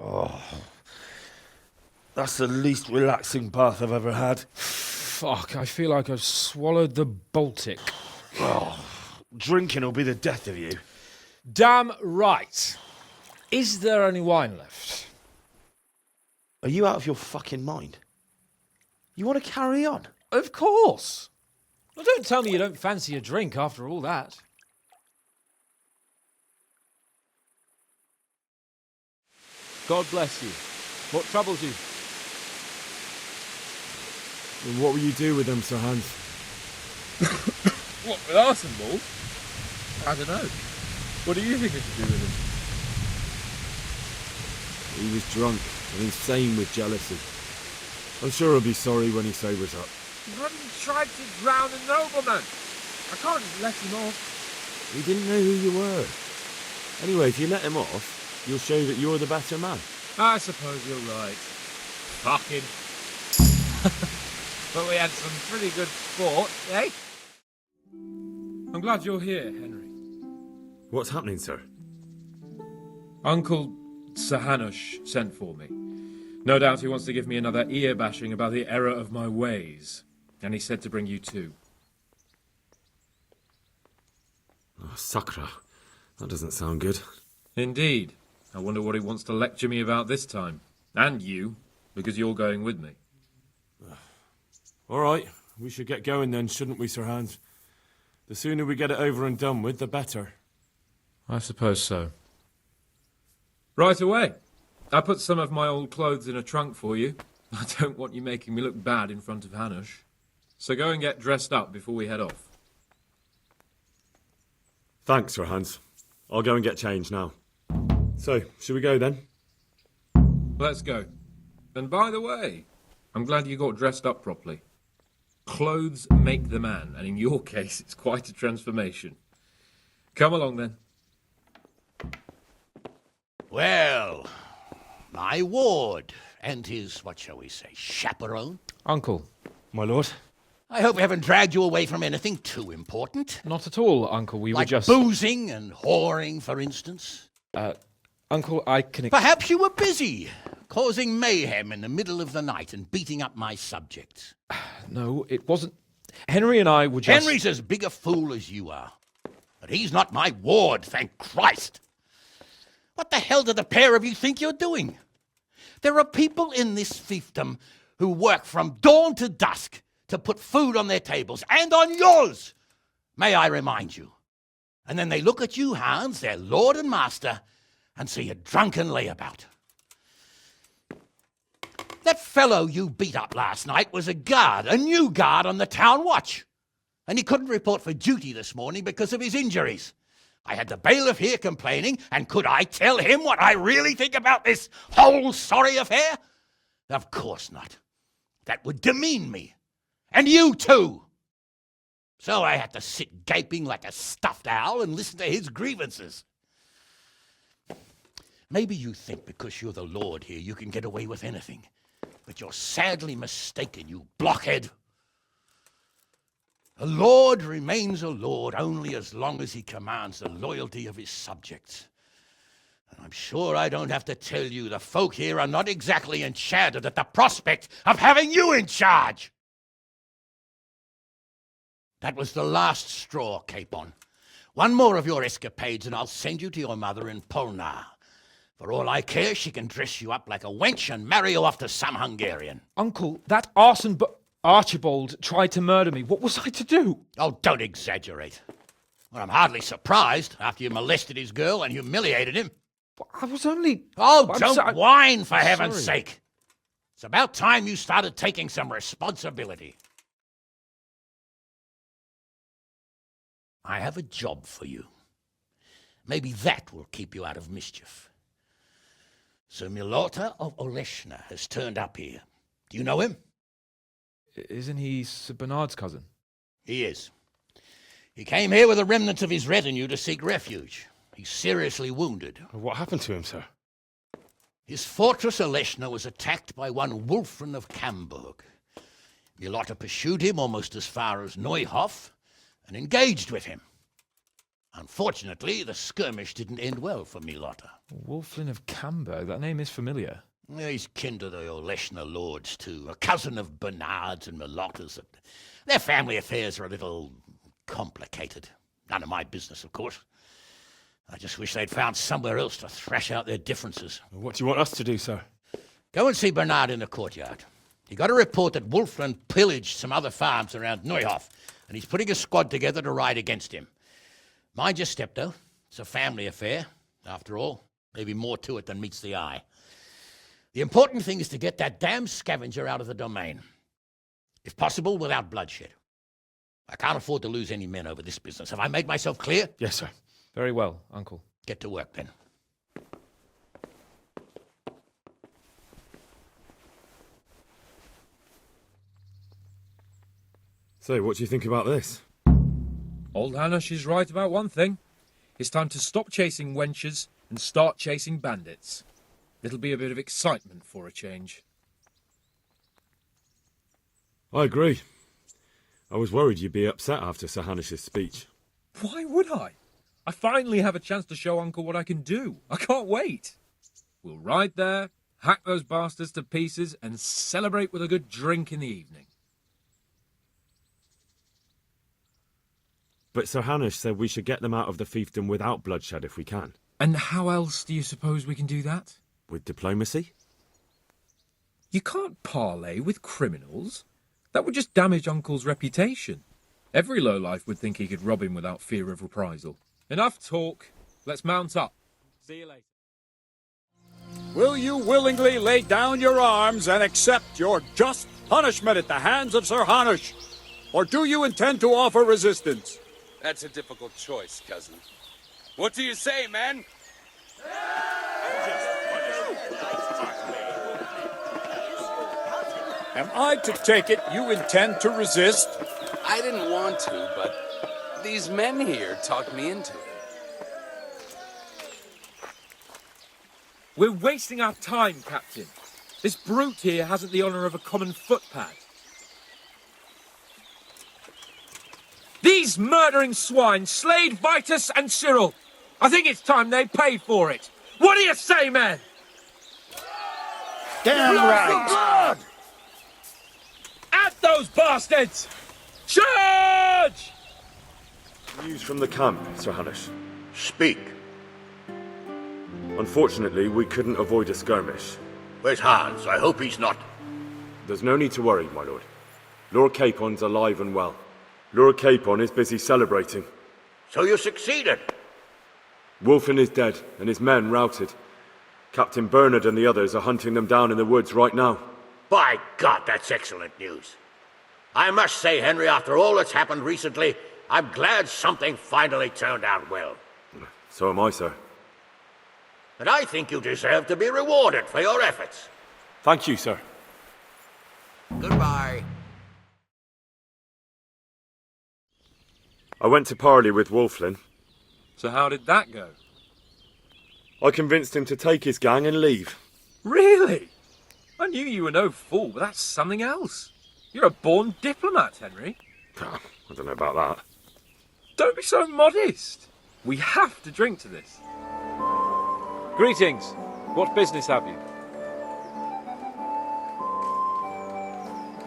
Oh. That's the least relaxing bath I've ever had. Fuck, I feel like I've swallowed the Baltic. Oh, drinking will be the death of you. Damn right. Is there any wine left? Are you out of your fucking mind? You want to carry on? Of course. Well, don't tell me you don't fancy a drink after all that. God bless you. What troubles you? And what will you do with them, Sir Hans? What, with arse and balls? I don't know. What do you think I should do with them? He was drunk and insane with jealousy. I'm sure he'll be sorry when he sobers up. He tried to drown a nobleman. I can't just let him off. He didn't know who you were. Anyway, if you let him off, you'll show that you're the better man. I suppose you're right. Fucking. But we had some pretty good sport, eh? I'm glad you're here, Henry. What's happening, sir? Uncle Sir Hanush sent for me. No doubt he wants to give me another ear-bashing about the error of my ways. And he said to bring you too. Oh, Sakra. That doesn't sound good. Indeed. I wonder what he wants to lecture me about this time. And you, because you're going with me. All right, we should get going then, shouldn't we, Sir Hans? The sooner we get it over and done with, the better. I suppose so. Right away. I put some of my old clothes in a trunk for you. I don't want you making me look bad in front of Hanush. So go and get dressed up before we head off. Thanks, Sir Hans. I'll go and get changed now. So, should we go then? Let's go. And by the way, I'm glad you got dressed up properly. Clothes make the man, and in your case, it's quite a transformation. Come along, then. Well, my ward and his, what shall we say, chaperone. Uncle. My lord? I hope we haven't dragged you away from anything too important. Not at all, Uncle. We like were just... boozing and whoring, for instance. Uncle, I can... Perhaps you were busy, causing mayhem in the middle of the night and beating up my subjects. No, it wasn't... Henry and I were just... Henry's as big a fool as you are. But he's not my ward, thank Christ. What the hell do the pair of you think you're doing? There are people in this fiefdom who work from dawn to dusk to put food on their tables, and on yours, may I remind you. And then they look at you, Hans, their lord and master, and see a drunken layabout. That fellow you beat up last night was a guard, a new guard on the town watch. And he couldn't report for duty this morning because of his injuries. I had the bailiff here complaining, and could I tell him what I really think about this whole sorry affair? Of course not. That would demean me. And you too. So I had to sit gaping like a stuffed owl and listen to his grievances. Maybe you think because you're the lord here you can get away with anything. But you're sadly mistaken, you blockhead. A lord remains a lord only as long as he commands the loyalty of his subjects. And I'm sure I don't have to tell you the folk here are not exactly enchanted at the prospect of having you in charge. That was the last straw, Capon. One more of your escapades and I'll send you to your mother in Polnar. For all I care, she can dress you up like a wench and marry you off to some Hungarian. Uncle, that arson Archibald tried to murder me. What was I to do? Oh, don't exaggerate. Well, I'm hardly surprised after you molested his girl and humiliated him. I was only... Oh, don't whine, for heaven's sorry. sake. It's about time you started taking some responsibility. I have a job for you. Maybe that will keep you out of mischief. Sir Milota of Oleshna has turned up here. Do you know him? Isn't he Sir Bernard's cousin? He is. He came here with a remnant of his retinue to seek refuge. He's seriously wounded. What happened to him, sir? His fortress Oleshna was attacked by one Wulfrin of Camburg. Milota pursued him almost as far as Neuhof and engaged with him. Unfortunately, the skirmish didn't end well for Milota. Wulfrin of Camburg? That name is familiar. He's kin to the Oleshna lords, too. A cousin of Bernard's and Milota's. Their family affairs are a little complicated. None of my business, of course. I just wish they'd found somewhere else to thrash out their differences. What do you want us to do, sir? Go and see Bernard in the courtyard. He got a report that Wulfrin pillaged some other farms around Neuhof, and he's putting a squad together to ride against him. Mind your step, though. It's a family affair. After all, maybe more to it than meets the eye. The important thing is to get that damn scavenger out of the domain. If possible, without bloodshed. I can't afford to lose any men over this business. Have I made myself clear? Yes, sir. Very well, Uncle. Get to work, then. So, what do you think about this? Old Hanush is right about one thing. It's time to stop chasing wenches and start chasing bandits. It'll be a bit of excitement for a change. I agree. I was worried you'd be upset after Sir Hanish's speech. Why would I? I finally have a chance to show Uncle what I can do. I can't wait. We'll ride there, hack those bastards to pieces, and celebrate with a good drink in the evening. But Sir Hanish said we should get them out of the fiefdom without bloodshed if we can. And how else do you suppose we can do that? With diplomacy? You can't parley with criminals. That would just damage Uncle's reputation. Every lowlife would think he could rob him without fear of reprisal. Enough talk. Let's mount up. See you later. Will you willingly lay down your arms and accept your just punishment at the hands of Sir Hanush? Or do you intend to offer resistance? That's a difficult choice, cousin. What do you say, man? Am I to take it you intend to resist? I didn't want to, but these men here talked me into it. We're wasting our time, Captain. This brute here hasn't the honour of a common footpad. These murdering swine slayed Vitus and Cyril. I think it's time they paid for it. What do you say, men? Damn right! Blood! At those bastards! Charge! News from the camp, Sir Hannes. Speak. Unfortunately, we couldn't avoid a skirmish. Where's Hans? I hope he's not. There's no need to worry, my lord. Lord Capon's alive and well. Lord Capon is busy celebrating. So you succeeded? Wulfin is dead, and his men routed. Captain Bernard and the others are hunting them down in the woods right now. By God, that's excellent news. I must say, Henry, after all that's happened recently, I'm glad something finally turned out well. So am I, sir. And I think you deserve to be rewarded for your efforts. Thank you, sir. Goodbye. I went to parley with Wulflin. So how did that go? I convinced him to take his gang and leave. Really? I knew you were no fool, but that's something else. You're a born diplomat, Henry. I don't know about that. Don't be so modest. We have to drink to this. Greetings. What business have you?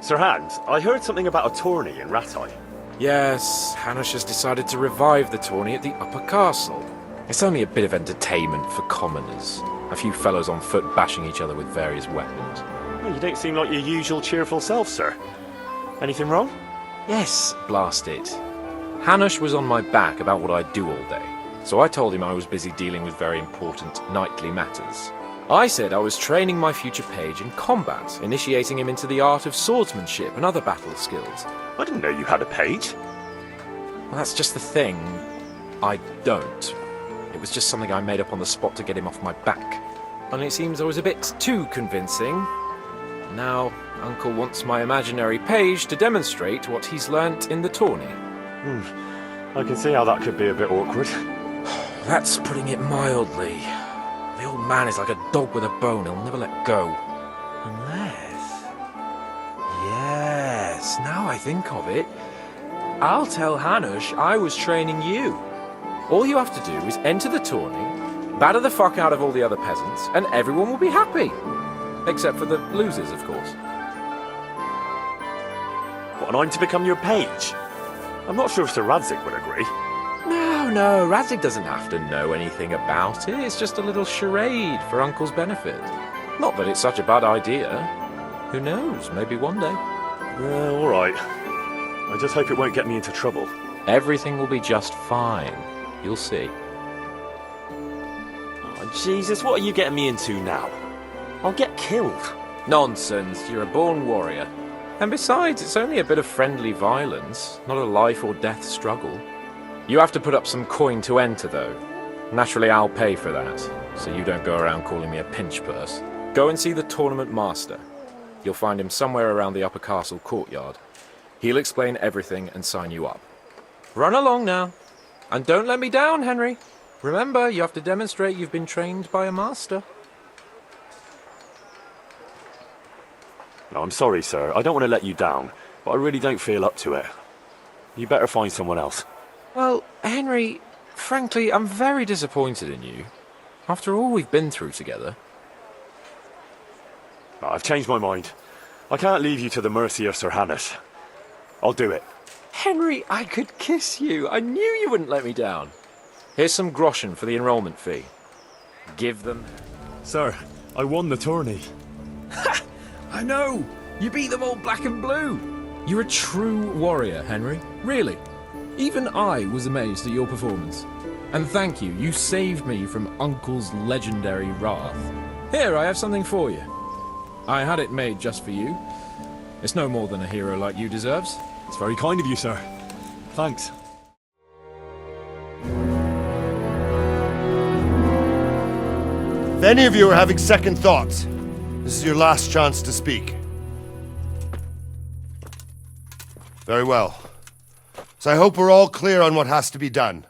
Sir Hans, I heard something about a tourney in Radzig. Yes, Hannes has decided to revive the tourney at the Upper Castle. It's only a bit of entertainment for commoners. A few fellows on foot bashing each other with various weapons. Well, you don't seem like your usual cheerful self, sir. Anything wrong? Yes, blast it. Hannes was on my back about what I'd do all day, so I told him I was busy dealing with very important knightly matters. I said I was training my future page in combat, initiating him into the art of swordsmanship and other battle skills. I didn't know you had a page. Well, that's just the thing. I don't. It was just something I made up on the spot to get him off my back. And it seems I was a bit too convincing. Now, Uncle wants my imaginary page to demonstrate what he's learnt in the tourney. I can see how that could be a bit awkward. That's putting it mildly. The old man is like a dog with a bone. He'll never let go. Unless... Yes, now I think of it. I'll tell Hanush I was training you. All you have to do is enter the tourney, batter the fuck out of all the other peasants, and everyone will be happy. Except for the losers, of course. What, and I'm to become your page? I'm not sure if Sir Radzig would agree. No, Radzig doesn't have to know anything about it. It's just a little charade for Uncle's benefit. Not that it's such a bad idea. Who knows, maybe one day. Well, all right. I just hope it won't get me into trouble. Everything will be just fine. You'll see. Oh, Jesus, what are you getting me into now? I'll get killed. Nonsense, you're a born warrior. And besides, it's only a bit of friendly violence, not a life or death struggle. You have to put up some coin to enter, though. Naturally, I'll pay for that, so you don't go around calling me a pinch purse. Go and see the tournament master. You'll find him somewhere around the Upper Castle courtyard. He'll explain everything and sign you up. Run along now. And don't let me down, Henry. Remember, you have to demonstrate you've been trained by a master. No, I'm sorry, sir. I don't want to let you down, but I really don't feel up to it. You better find someone else. Well, Henry, frankly, I'm very disappointed in you. After all we've been through together. I've changed my mind. I can't leave you to the mercy of Sir Hannes. I'll do it. Henry, I could kiss you. I knew you wouldn't let me down. Here's some groschen for the enrollment fee. Give them. Sir, I won the tourney. I know! You beat them all black and blue! You're a true warrior, Henry. Really. Even I was amazed at your performance. And thank you, you saved me from Uncle's legendary wrath. Here, I have something for you. I had it made just for you. It's no more than a hero like you deserves. It's very kind of you, sir. Thanks. If any of you are having second thoughts, this is your last chance to speak. Very well. So I hope we're all clear on what has to be done.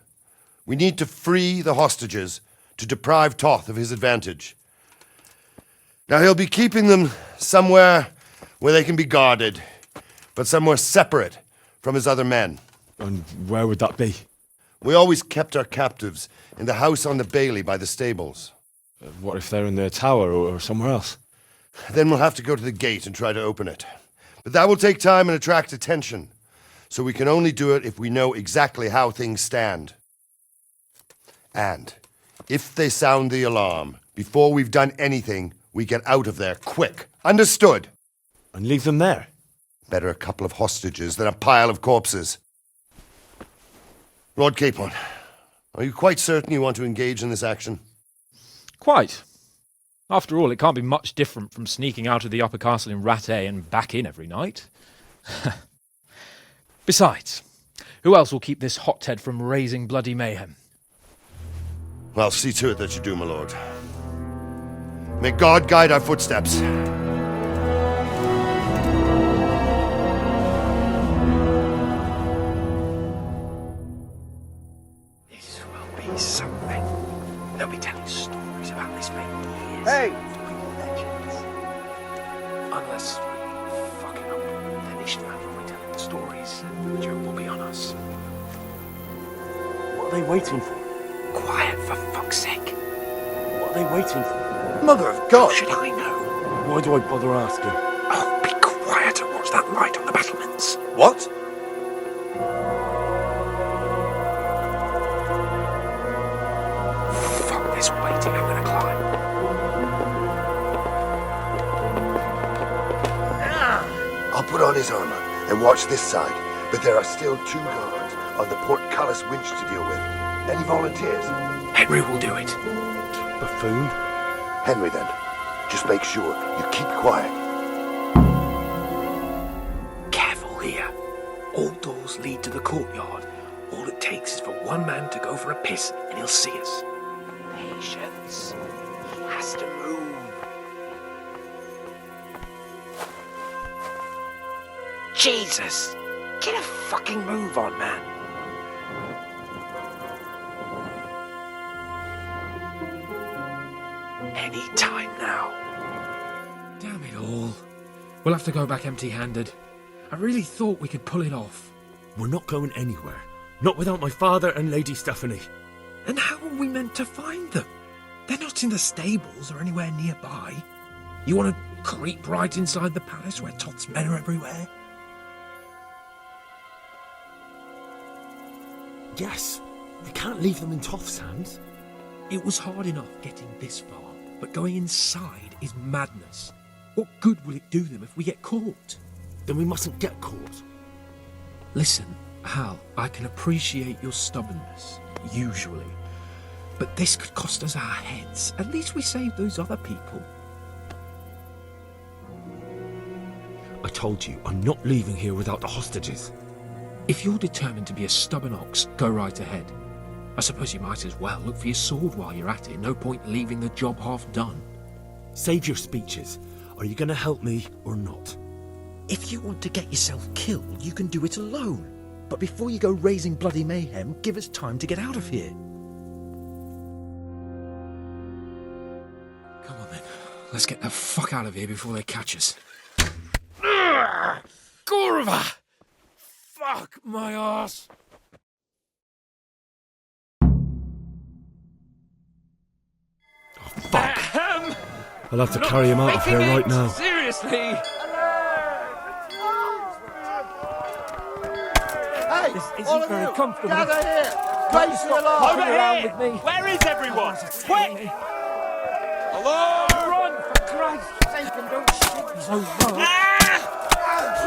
We need to free the hostages to deprive Toth of his advantage. Now he'll be keeping them somewhere where they can be guarded, but somewhere separate from his other men. And where would that be? We always kept our captives in the house on the bailey by the stables. What if they're in their tower or somewhere else? Then we'll have to go to the gate and try to open it. But that will take time and attract attention. So we can only do it if we know exactly how things stand. And if they sound the alarm, before we've done anything, we get out of there quick. Understood? And leave them there? Better a couple of hostages than a pile of corpses. Lord Capon, are you quite certain you want to engage in this action? Quite. After all, it can't be much different from sneaking out of the upper castle in Rattay and back in every night. Besides, who else will keep this hothead from raising bloody mayhem? Well, see to it that you do, my lord. May God guide our footsteps. This will be something. They'll be telling stories about this for years. Hey! Legends. Unless we fuck it up, then Ishmael will be telling the stories. The joke will be on us. What are they waiting for? Quiet, for fuck's sake. What are they waiting for? Mother of God! How should I know? Why do I bother asking? Oh, be quiet and watch that light on the battlements. What? Fuck this waiting, I'm gonna climb. I'll put on his armor and watch this side, but there are still 2 guards on the portcullis winch to deal with. Any volunteers? Henry will do it. Buffoon? Henry, then. Just make sure you keep quiet. Careful here. All doors lead to the courtyard. All it takes is for one man to go for a piss and he'll see us. Patience. He has to move. Jesus! Get a fucking move on, man. Any time now. Damn it all. We'll have to go back empty-handed. I really thought we could pull it off. We're not going anywhere. Not without my father and Lady Stephanie. And how are we meant to find them? They're not in the stables or anywhere nearby. You want to creep right inside the palace where Toth's men are everywhere? Yes. We can't leave them in Toth's hands. It was hard enough getting this far, but going inside is madness. What good will it do them if we get caught? Then we mustn't get caught. Listen, Hal, I can appreciate your stubbornness, usually. But this could cost us our heads. At least we saved those other people. I told you, I'm not leaving here without the hostages. If you're determined to be a stubborn ox, go right ahead. I suppose you might as well look for your sword while you're at it. No point leaving the job half done. Save your speeches. Are you going to help me or not? If you want to get yourself killed, you can do it alone. But before you go raising bloody mayhem, give us time to get out of here. Come on then. Let's get the fuck out of here before they catch us. Gorva! Fuck my ass! Fuck! I'll have to carry him out of here right now. Seriously! Hey, this isn't very comfortable. Gather here! Raise the alarm! Over around here! with me. Where is everyone? Quick! Hello! Run, for Christ's sake, and don't shake me so hard.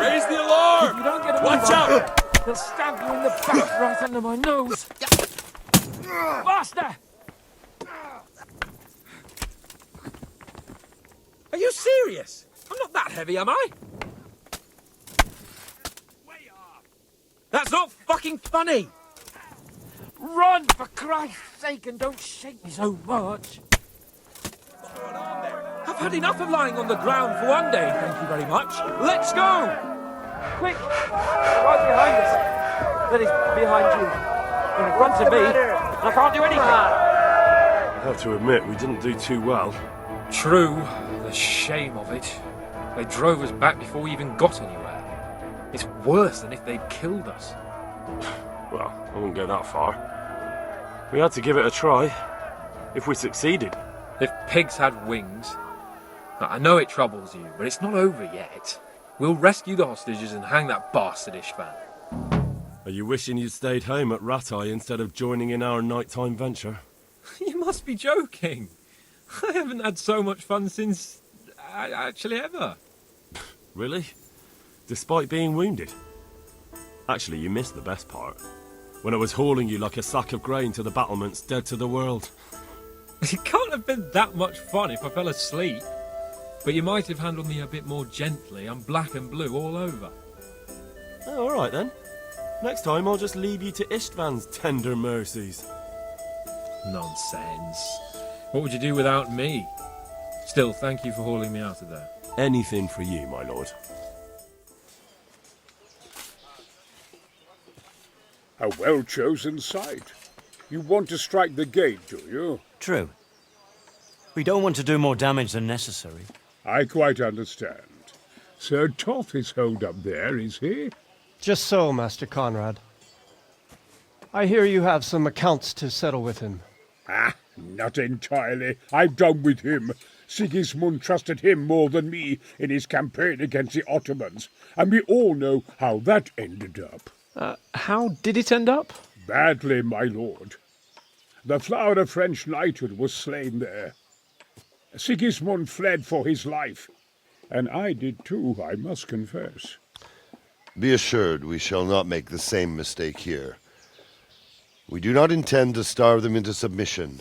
Raise the alarm! If you don't get a Watch move on, out! they'll stab you in the back right under my nose. Faster! Are you serious? I'm not that heavy, am I? That's not fucking funny! Run, for Christ's sake, and don't shake me so much. I've had enough of lying on the ground for one day, thank you very much. Let's go! Quick! Right behind us. Then he's behind you. You're in front of me. And I can't do anything. I have to admit, we didn't do too well. True, the shame of it. They drove us back before we even got anywhere. It's worse than if they'd killed us. Well, I wouldn't go that far. We had to give it a try. If we succeeded. If pigs had wings... I know it troubles you, but it's not over yet. We'll rescue the hostages and hang that bastard Ishvan. Are you wishing you'd stayed home at Ratai instead of joining in our nighttime venture? You must be joking. I haven't had so much fun since... actually ever. Really? Despite being wounded? Actually, you missed the best part. When I was hauling you like a sack of grain to the battlements dead to the world. It can't have been that much fun if I fell asleep. But you might have handled me a bit more gently. I'm black and blue all over. Oh, all right then. Next time I'll just leave you to Istvan's tender mercies. Nonsense. What would you do without me? Still, thank you for hauling me out of there. Anything for you, my lord. A well-chosen site. You want to strike the gate, do you? True. We don't want to do more damage than necessary. I quite understand. Sir Toth is holed up there, is he? Just so, Master Conrad. I hear you have some accounts to settle with him. Ah, not entirely. I'm done with him. Sigismund trusted him more than me in his campaign against the Ottomans, and we all know how that ended up. How did it end up? Badly, my lord. The flower of French knighthood was slain there. Sigismund fled for his life, and I did too, I must confess. Be assured we shall not make the same mistake here. We do not intend to starve them into submission,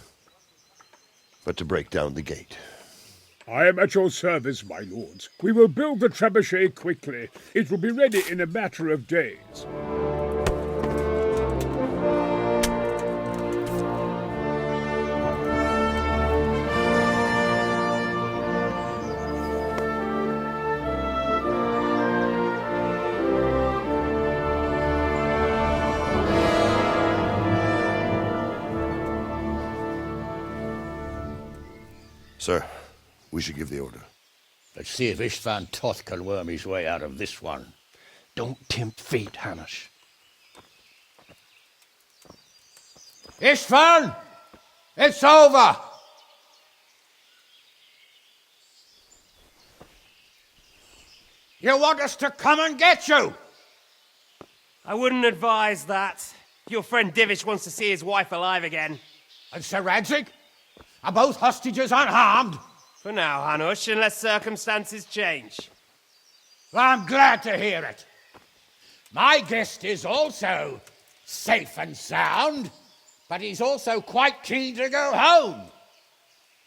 but to break down the gate. I am at your service, my lords. We will build the trebuchet quickly. It will be ready in a matter of days. Sir, we should give the order. Let's see if Istvan Toth can worm his way out of this one. Don't tempt fate, Hamish. Istvan! It's over! You want us to come and get you? I wouldn't advise that. Your friend Divish wants to see his wife alive again. And Sir Radzig? Are both hostages unharmed? For now, Hanush, unless circumstances change. Well, I'm glad to hear it. My guest is also safe and sound, but he's also quite keen to go home.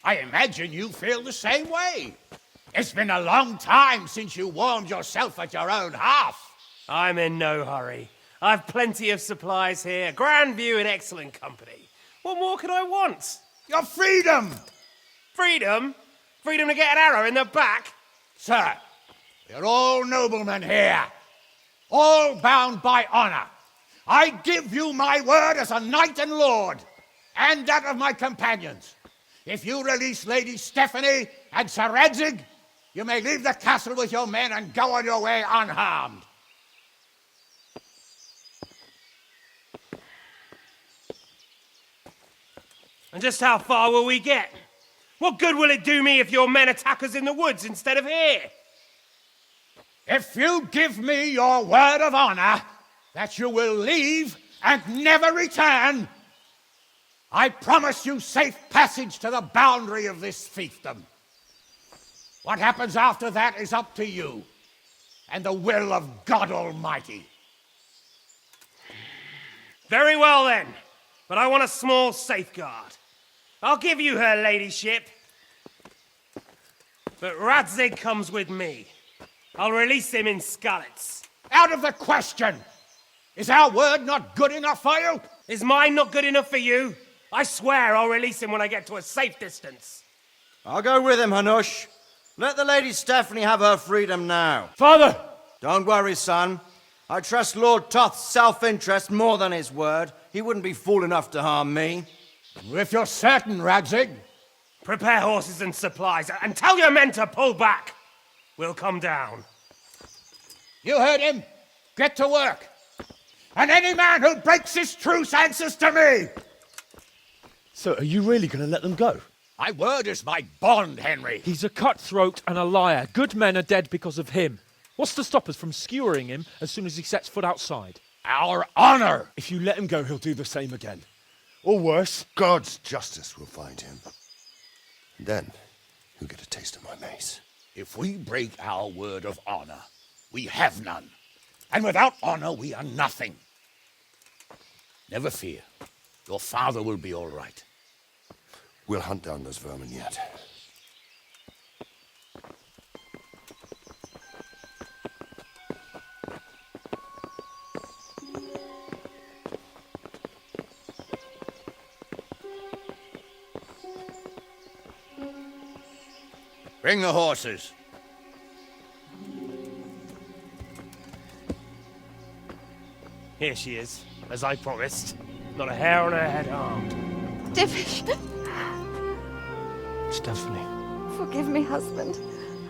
I imagine you feel the same way. It's been a long time since you warmed yourself at your own hearth. I'm in no hurry. I've plenty of supplies here, grand view and excellent company. What more could I want? Your freedom! Freedom? Freedom to get an arrow in the back? Sir, we're all noblemen here, all bound by honor. I give you my word as a knight and lord, and that of my companions. If you release Lady Stephanie and Sir Radzig, you may leave the castle with your men and go on your way unharmed. And just how far will we get? What good will it do me if your men attack us in the woods instead of here? If you give me your word of honor that you will leave and never return, I promise you safe passage to the boundary of this fiefdom. What happens after that is up to you and the will of God Almighty. Very well then, but I want a small safeguard. I'll give you her ladyship, but Radzig comes with me. I'll release him in Skalitz. Out of the question! Is our word not good enough for you? Is mine not good enough for you? I swear I'll release him when I get to a safe distance. I'll go with him, Hanush. Let the Lady Stephanie have her freedom now. Father! Don't worry, son. I trust Lord Toth's self-interest more than his word. He wouldn't be fool enough to harm me. If you're certain, Radzig. Prepare horses and supplies, and tell your men to pull back. We'll come down. You heard him. Get to work. And any man who breaks this truce answers to me. So, are you really going to let them go? My word is my bond, Henry. He's a cutthroat and a liar. Good men are dead because of him. What's to stop us from skewering him as soon as he sets foot outside? Our honor! If you let him go, he'll do the same again. Or worse. God's justice will find him. And then, he'll get a taste of my mace. If we break our word of honor, we have none. And without honor, we are nothing. Never fear. Your father will be all right. We'll hunt down those vermin yet. Bring the horses. Here she is, as I promised. Not a hair on her head harmed. Divish. Stephanie. Forgive me, husband.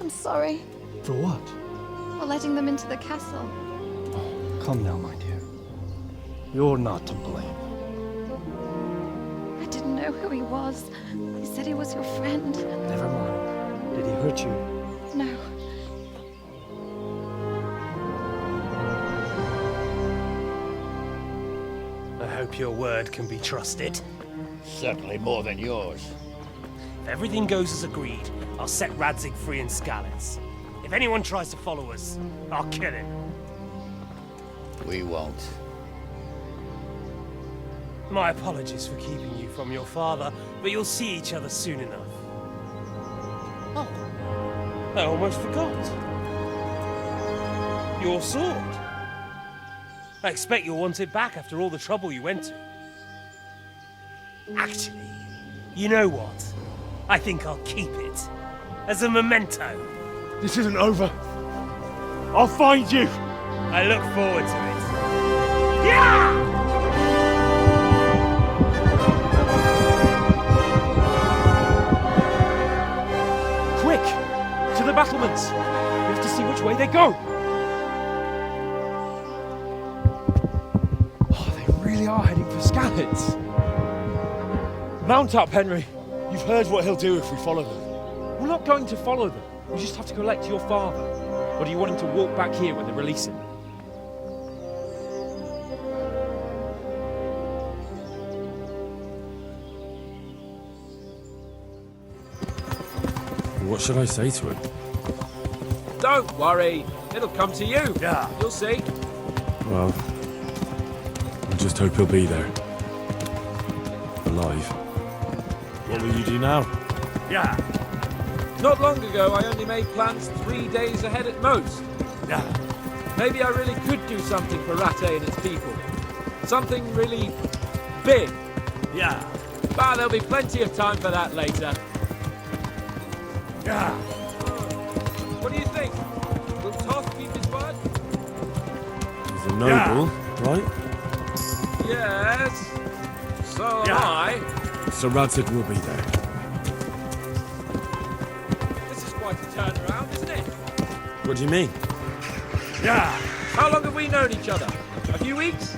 I'm sorry For what? for letting them into the castle. Come now, my dear. You're not to blame. I didn't know who he was. He said he was your friend. Never mind. Did he hurt you? No. I hope your word can be trusted. Certainly more than yours. If everything goes as agreed, I'll set Radzig free in Skalitz. If anyone tries to follow us, I'll kill him. We won't. My apologies for keeping you from your father, but you'll see each other soon enough. Oh, I almost forgot. Your sword. I expect you'll want it back after all the trouble you went to. Actually, you know what? I think I'll keep it. As a memento. This isn't over. I'll find you. I look forward to it. Yeah! Quick! To the battlements! We have to see which way they go! Oh, they really are heading for Skalitz. Mount up, Henry. You've heard what he'll do if we follow them. We're not going to follow them. We just have to collect your father. Or do you want him to walk back here when they release him? What should I say to him? Don't worry. It'll come to you. Yeah. You'll see. Well, I just hope he'll be there. Alive. What will you do now? Yeah. Not long ago, I only made plans 3 days ahead at most. Yeah. Maybe I really could do something for Rattay and its people. Something really big. Yeah. But there'll be plenty of time for that later. Yeah. What do you think? Will Toth keep his word? He's a noble, right? Yes. So am I. So Radzig will be there. This is quite a turnaround, isn't it? What do you mean? Yeah. How long have we known each other? A few weeks?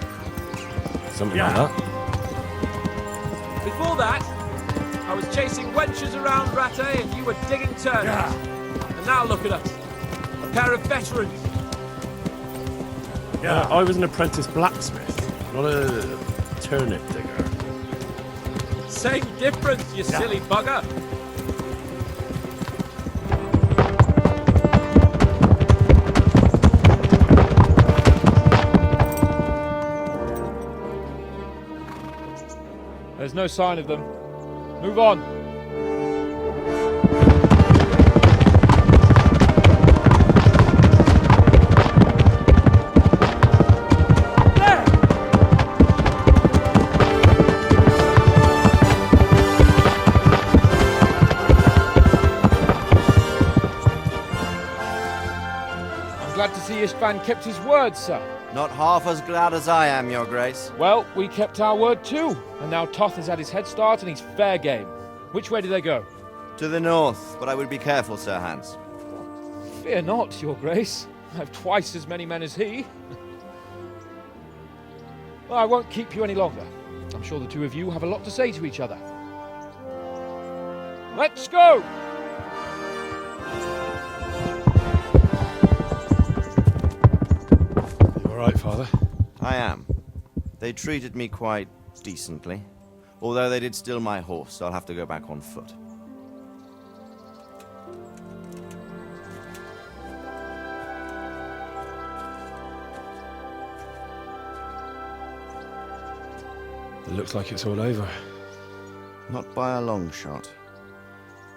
Something like that. Before that, I was chasing wenches around Rattay and you were digging turnips. And now look at us. A pair of veterans. I was an apprentice blacksmith, not a turnip digger. Same difference, you silly bugger. There's no sign of them. Move on. I'm glad to see Istvan kept his word, sir. Not half as glad as I am, Your Grace. Well, we kept our word too, and now Toth has had his head start and he's fair game. Which way do they go? To the north, but I would be careful, Sir Hans. Fear not, Your Grace. I have twice as many men as he. Well, I won't keep you any longer. I'm sure the two of you have a lot to say to each other. Let's go! You all right, Father? I am. They treated me quite decently. Although they did steal my horse, so I'll have to go back on foot. It looks like it's all over. Not by a long shot.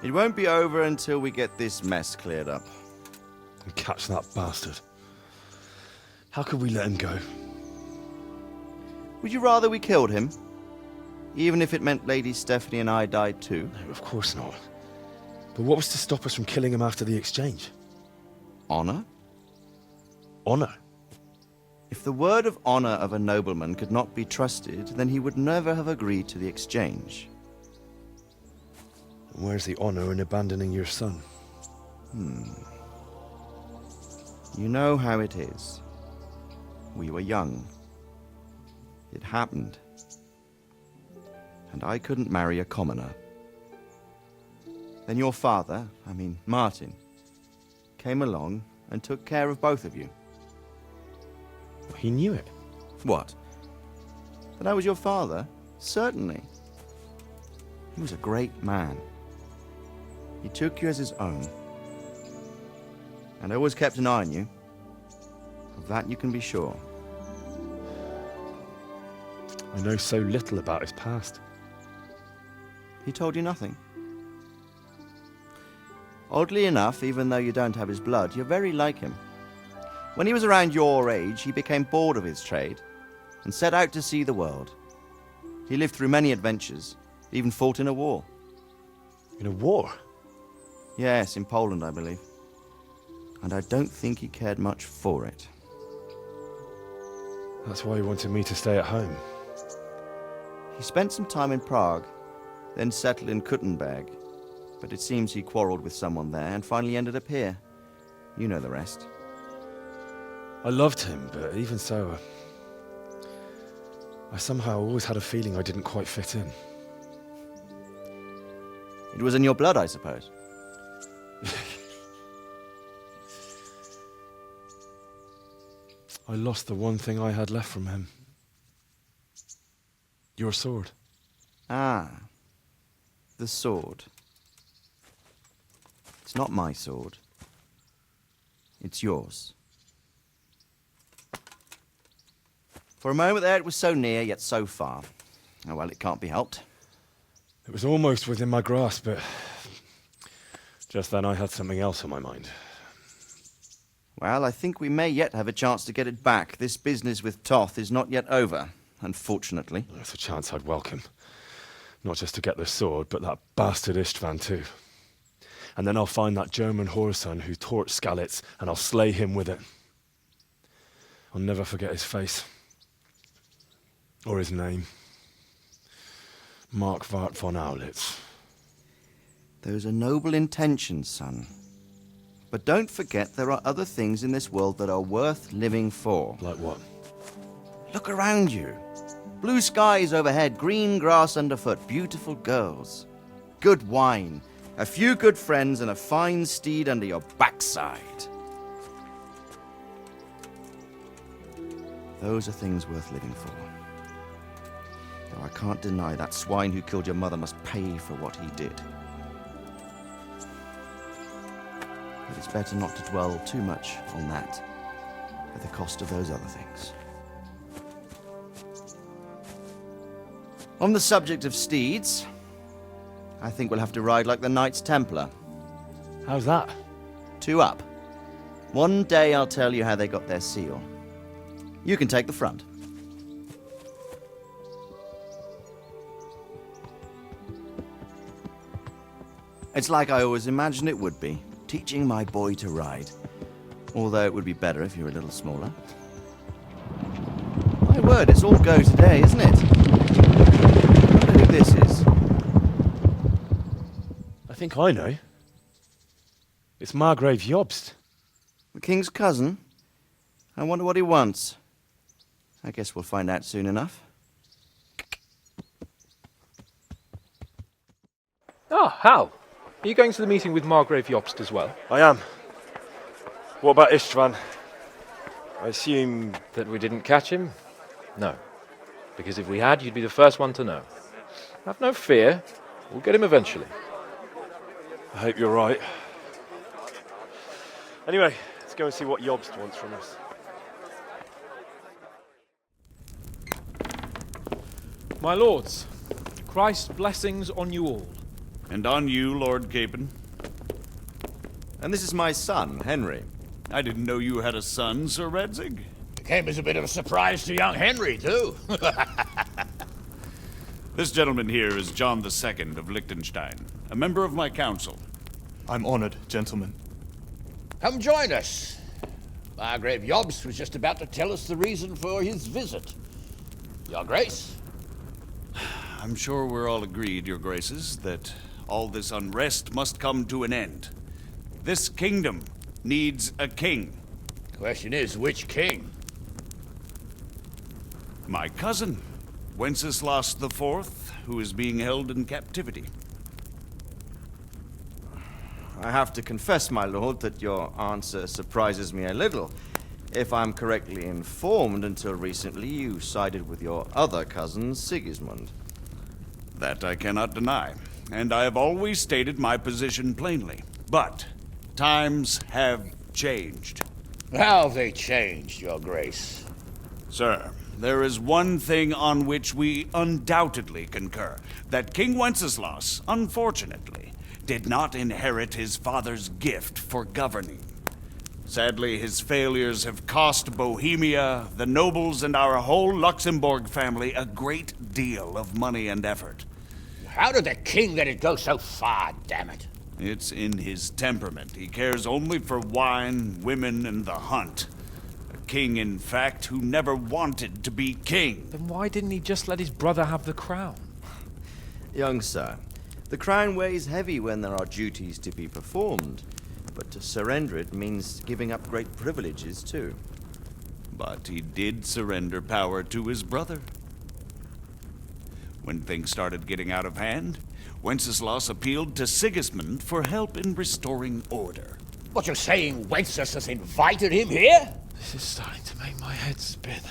It won't be over until we get this mess cleared up. And catch that bastard. How could we let him go? Would you rather we killed him? Even if it meant Lady Stephanie and I died too? No, of course not. But what was to stop us from killing him after the exchange? Honor? Honor? If the word of honor of a nobleman could not be trusted, then he would never have agreed to the exchange. And where's the honor in abandoning your son? You know how it is. We were young. It happened. And I couldn't marry a commoner. Then your father, Martin, came along and took care of both of you. He knew it. What? That I was your father? Certainly. He was a great man. He took you as his own. And always kept an eye on you. Of that you can be sure. I know so little about his past. He told you nothing? Oddly enough, even though you don't have his blood, you're very like him. When he was around your age, he became bored of his trade and set out to see the world. He lived through many adventures, even fought in a war. In a war? Yes, in Poland, I believe. And I don't think he cared much for it. That's why he wanted me to stay at home. He spent some time in Prague, then settled in Kuttenberg. But it seems he quarreled with someone there and finally ended up here. You know the rest. I loved him, but even so, I somehow always had a feeling I didn't quite fit in. It was in your blood, I suppose. I lost the one thing I had left from him. Your sword. Ah, the sword. It's not my sword. It's yours. For a moment there, it was so near, yet so far. Oh, well, it can't be helped. It was almost within my grasp, but just then I had something else on my mind. Well, I think we may yet have a chance to get it back. This business with Toth is not yet over, unfortunately. That's a chance I'd welcome. Not just to get the sword, but that bastard Istvan too. And then I'll find that German whoreson who torched Skalitz, and I'll slay him with it. I'll never forget his face. Or his name. Markwart von Aulitz. Those are noble intentions, son. But don't forget there are other things in this world that are worth living for. Like what? Look around you. Blue skies overhead, green grass underfoot, beautiful girls. Good wine, a few good friends, and a fine steed under your backside. Those are things worth living for. Though I can't deny that swine who killed your mother must pay for what he did. But it's better not to dwell too much on that, at the cost of those other things. On the subject of steeds, I think we'll have to ride like the Knights Templar. How's that? 2 up. One day I'll tell you how they got their seal. You can take the front. It's like I always imagined it would be, teaching my boy to ride. Although it would be better if you were a little smaller. My word, it's all go today, isn't it? I wonder who this is. I think I know. It's Margrave Jobst. The king's cousin? I wonder what he wants. I guess we'll find out soon enough. Ah, Hal. Are you going to the meeting with Margrave Jobst as well? I am. What about Istvan? I assume... That we didn't catch him? No. Because if we had, you'd be the first one to know. Have no fear. We'll get him eventually. I hope you're right. Anyway, let's go and see what Jobst wants from us. My lords, Christ's blessings on you all. And on you, Lord Capon. And this is my son, Henry. I didn't know you had a son, Sir Radzig. It came as a bit of a surprise to young Henry, too. This gentleman here is John II of Liechtenstein, a member of my council. I'm honored, gentlemen. Come join us. Margrave Jobst was just about to tell us the reason for his visit. Your Grace? I'm sure we're all agreed, Your Graces, that all this unrest must come to an end. This kingdom needs a king. The question is, which king? My cousin, Wenceslas IV, who is being held in captivity. I have to confess, my lord, that your answer surprises me a little. If I'm correctly informed, until recently you sided with your other cousin, Sigismund. That I cannot deny, and I have always stated my position plainly. But times have changed. How have they changed, Your Grace? Sir, there is one thing on which we undoubtedly concur. That King Wenceslas, unfortunately, did not inherit his father's gift for governing. Sadly, his failures have cost Bohemia, the nobles, and our whole Luxembourg family a great deal of money and effort. How did the king let it go so far, damn it? It's in his temperament. He cares only for wine, women, and the hunt. A king, in fact, who never wanted to be king. Then why didn't he just let his brother have the crown? Young sir, the crown weighs heavy when there are duties to be performed, but to surrender it means giving up great privileges, too. But he did surrender power to his brother. When things started getting out of hand, Wenceslas appealed to Sigismund for help in restoring order. What, you're saying Wenceslas has invited him here? This is starting to make my head spin.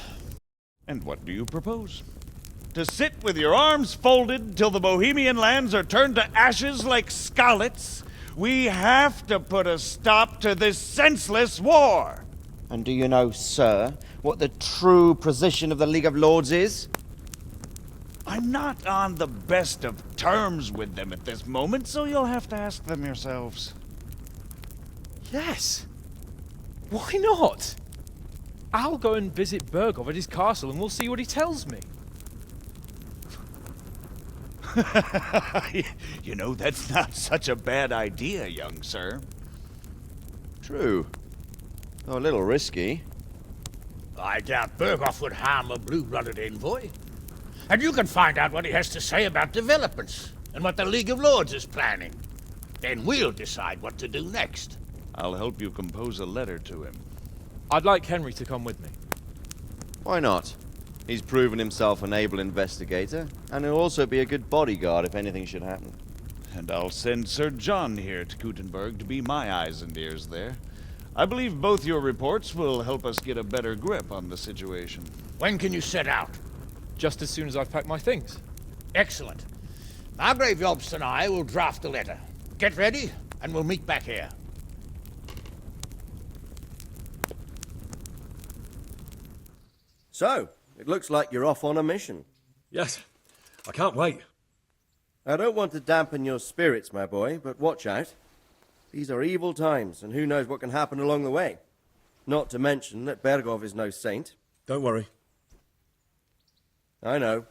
And what do you propose? To sit with your arms folded till the Bohemian lands are turned to ashes like Skalitz? We have to put a stop to this senseless war! And do you know, sir, what the true position of the League of Lords is? I'm not on the best of terms with them at this moment, so you'll have to ask them yourselves. Yes. Why not? I'll go and visit Bergov at his castle and we'll see what he tells me. You know, that's not such a bad idea, young sir. True. Though a little risky. I doubt Bergov would harm a blue-blooded envoy. And you can find out what he has to say about developments and what the League of Lords is planning. Then we'll decide what to do next. I'll help you compose a letter to him. I'd like Henry to come with me. Why not? He's proven himself an able investigator, and he'll also be a good bodyguard if anything should happen. And I'll send Sir John here to Kuttenberg to be my eyes and ears there. I believe both your reports will help us get a better grip on the situation. When can you set out? Just as soon as I've packed my things. Excellent. Margrave Jobst and I will draft the letter. Get ready, and we'll meet back here. So, it looks like you're off on a mission. Yes, I can't wait. I don't want to dampen your spirits, my boy, but watch out. These are evil times, and who knows what can happen along the way. Not to mention that Bergov is no saint. Don't worry. I know.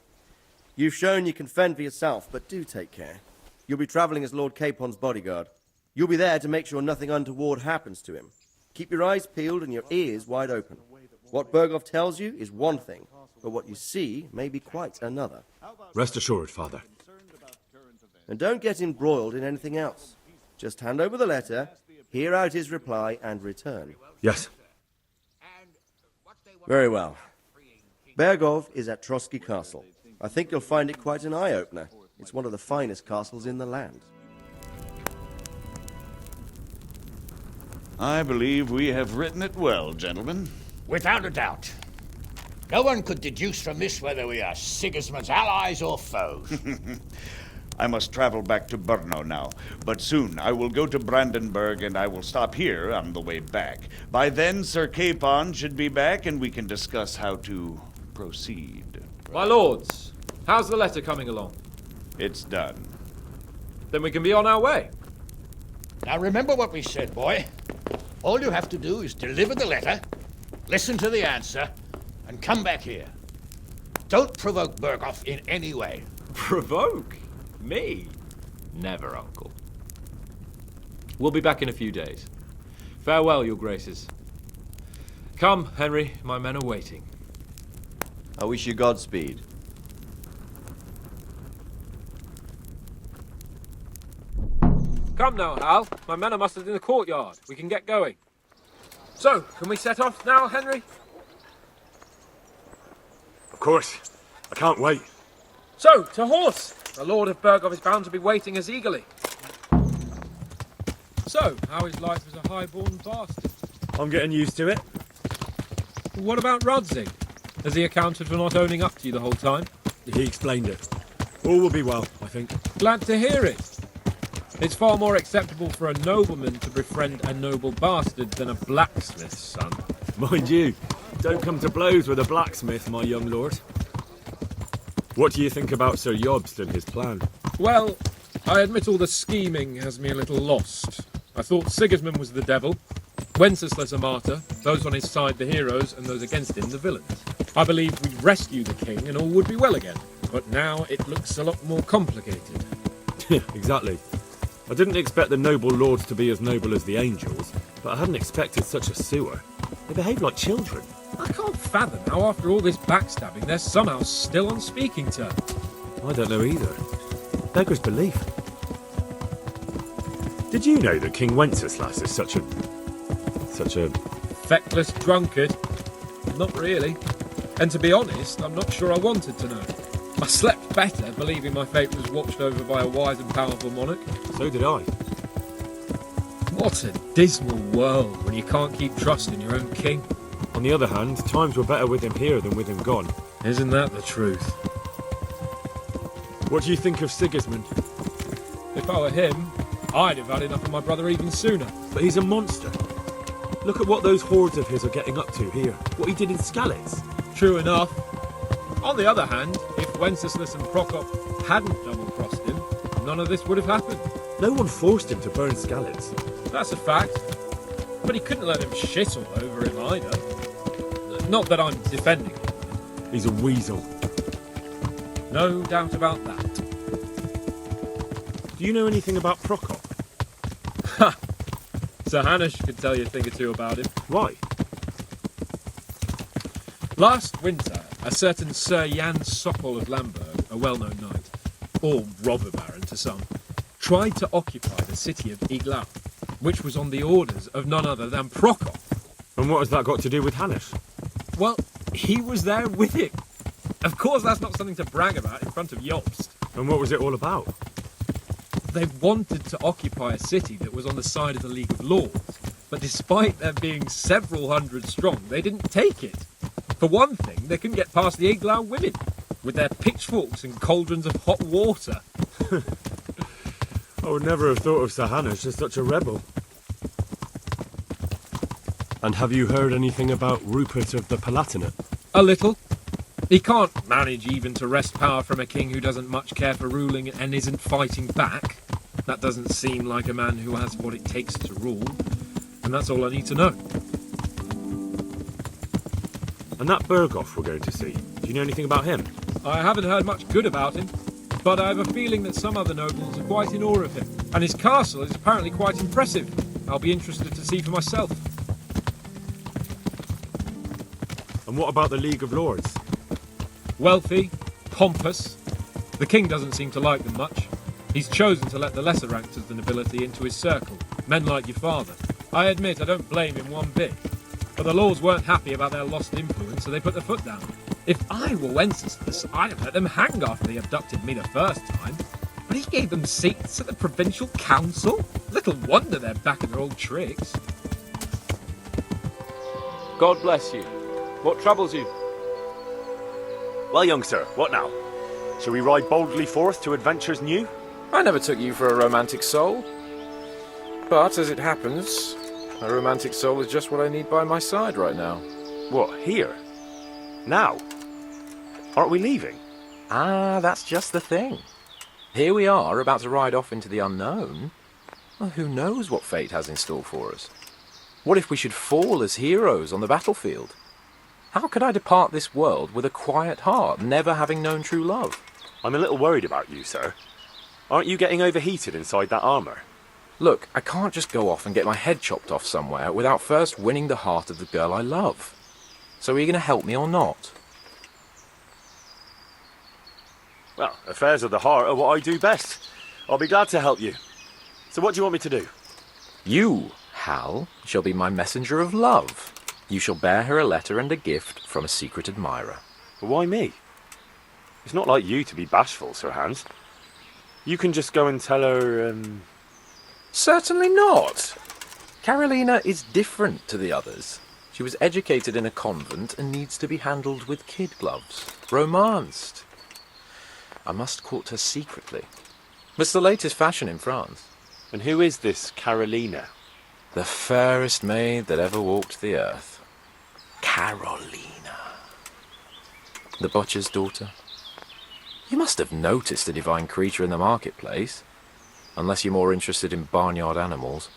You've shown you can fend for yourself, but do take care. You'll be traveling as Lord Capon's bodyguard. You'll be there to make sure nothing untoward happens to him. Keep your eyes peeled and your ears wide open. What Berghoff tells you is one thing, but what you see may be quite another. Rest assured, Father. And don't get embroiled in anything else. Just hand over the letter, hear out his reply, and return. Yes. Very well. Berghoff is at Trosky Castle. I think you'll find it quite an eye-opener. It's one of the finest castles in the land. I believe we have written it well, gentlemen. Without a doubt. No one could deduce from this whether we are Sigismund's allies or foes. I must travel back to Brno now, but soon I will go to Brandenburg and I will stop here on the way back. By then, Sir Capon should be back and we can discuss how to proceed. My lords, how's the letter coming along? It's done. Then we can be on our way. Now remember what we said, boy. All you have to do is deliver the letter, listen to the answer, and come back here. Don't provoke Berghoff in any way. Provoke? Me? Never, Uncle. We'll be back in a few days. Farewell, your graces. Come, Henry, my men are waiting. I wish you Godspeed. Come now, Hal. My men are mustered in the courtyard. We can get going. So, can we set off now, Henry? Of course. I can't wait. So, to horse! The Lord of Berghoff is bound to be waiting us eagerly. So, how is life as a high-born bastard? I'm getting used to it. What about Radzig? Has he accounted for not owning up to you the whole time? He explained it. All will be well, I think. Glad to hear it. It's far more acceptable for a nobleman to befriend a noble bastard than a blacksmith's son. Mind you, don't come to blows with a blacksmith, my young lord. What do you think about Sir Jobst and his plan? Well, I admit all the scheming has me a little lost. I thought Sigismund was the devil, Wenceslas a martyr, those on his side the heroes, and those against him the villains. I believed we'd rescue the king and all would be well again, but now it looks a lot more complicated. Exactly. I didn't expect the noble lords to be as noble as the angels, but I hadn't expected such a sewer. They behave like children. I can't fathom how after all this backstabbing they're somehow still on speaking terms. I don't know either. Beggar's belief. Did you know that King Wenceslas is such a... Feckless drunkard? Not really. And to be honest, I'm not sure I wanted to know. I slept better believing my fate was watched over by a wise and powerful monarch. So did I. What a dismal world when you can't keep trusting your own king. On the other hand, times were better with him here than with him gone. Isn't that the truth? What do you think of Sigismund? If I were him, I'd have had enough of my brother even sooner. But he's a monster. Look at what those hordes of his are getting up to here. What he did in Skalitz. True enough. On the other hand, if Wenceslas and Prokop hadn't double-crossed him, none of this would have happened. No one forced him to burn Skalitz. That's a fact. But he couldn't let him shit all over him either. Not that I'm defending him. He's a weasel. No doubt about that. Do you know anything about Prokop? Ha! Sir Hanush could tell you a thing or two about him. Why? Last winter, a certain Sir Jan Sokol of Lamberg, a well-known knight, or robber baron to some, tried to occupy the city of Iglau, which was on the orders of none other than Prokop. And what has that got to do with Hanush? Well, he was there with him. Of course, that's not something to brag about in front of Jobst. And what was it all about? They wanted to occupy a city that was on the side of the League of Lords, but despite there being several hundred strong, they didn't take it. For one thing, they couldn't get past the Iglau women, with their pitchforks and cauldrons of hot water. I would never have thought of Sir Hanush as such a rebel. And have you heard anything about Rupert of the Palatinate? A little. He can't manage even to wrest power from a king who doesn't much care for ruling and isn't fighting back. That doesn't seem like a man who has what it takes to rule. And that's all I need to know. And that Berghoff we're going to see, do you know anything about him? I haven't heard much good about him, but I have a feeling that some other nobles are quite in awe of him. And his castle is apparently quite impressive. I'll be interested to see for myself. And what about the League of Lords? Wealthy, pompous. The king doesn't seem to like them much. He's chosen to let the lesser ranks of the nobility into his circle, men like your father. I admit I don't blame him one bit. But the lords weren't happy about their lost influence, so they put their foot down. If I were Wenceslas, I'd have let them hang after they abducted me the first time. But he gave them seats at the provincial council? Little wonder they're back in their old tricks. God bless you. What troubles you? Well, young sir, what now? Shall we ride boldly forth to adventures new? I never took you for a romantic soul. But, as it happens, a romantic soul is just what I need by my side right now. What, here? Now? Aren't we leaving? Ah, that's just the thing. Here we are, about to ride off into the unknown. Well, who knows what fate has in store for us? What if we should fall as heroes on the battlefield? How could I depart this world with a quiet heart, never having known true love? I'm a little worried about you, sir. Aren't you getting overheated inside that armour? Look, I can't just go off and get my head chopped off somewhere without first winning the heart of the girl I love. So are you going to help me or not? Well, affairs of the heart are what I do best. I'll be glad to help you. So what do you want me to do? You, Hal, shall be my messenger of love. You shall bear her a letter and a gift from a secret admirer. But why me? It's not like you to be bashful, Sir Hans. You can just go and tell her, Certainly not. Carolina is different to the others. She was educated in a convent and needs to be handled with kid gloves. Romanced. I must court her secretly. It's the latest fashion in France. And who is this Carolina? The fairest maid that ever walked the earth. Carolina. The butcher's daughter. You must have noticed a divine creature in the marketplace. Unless you're more interested in barnyard animals.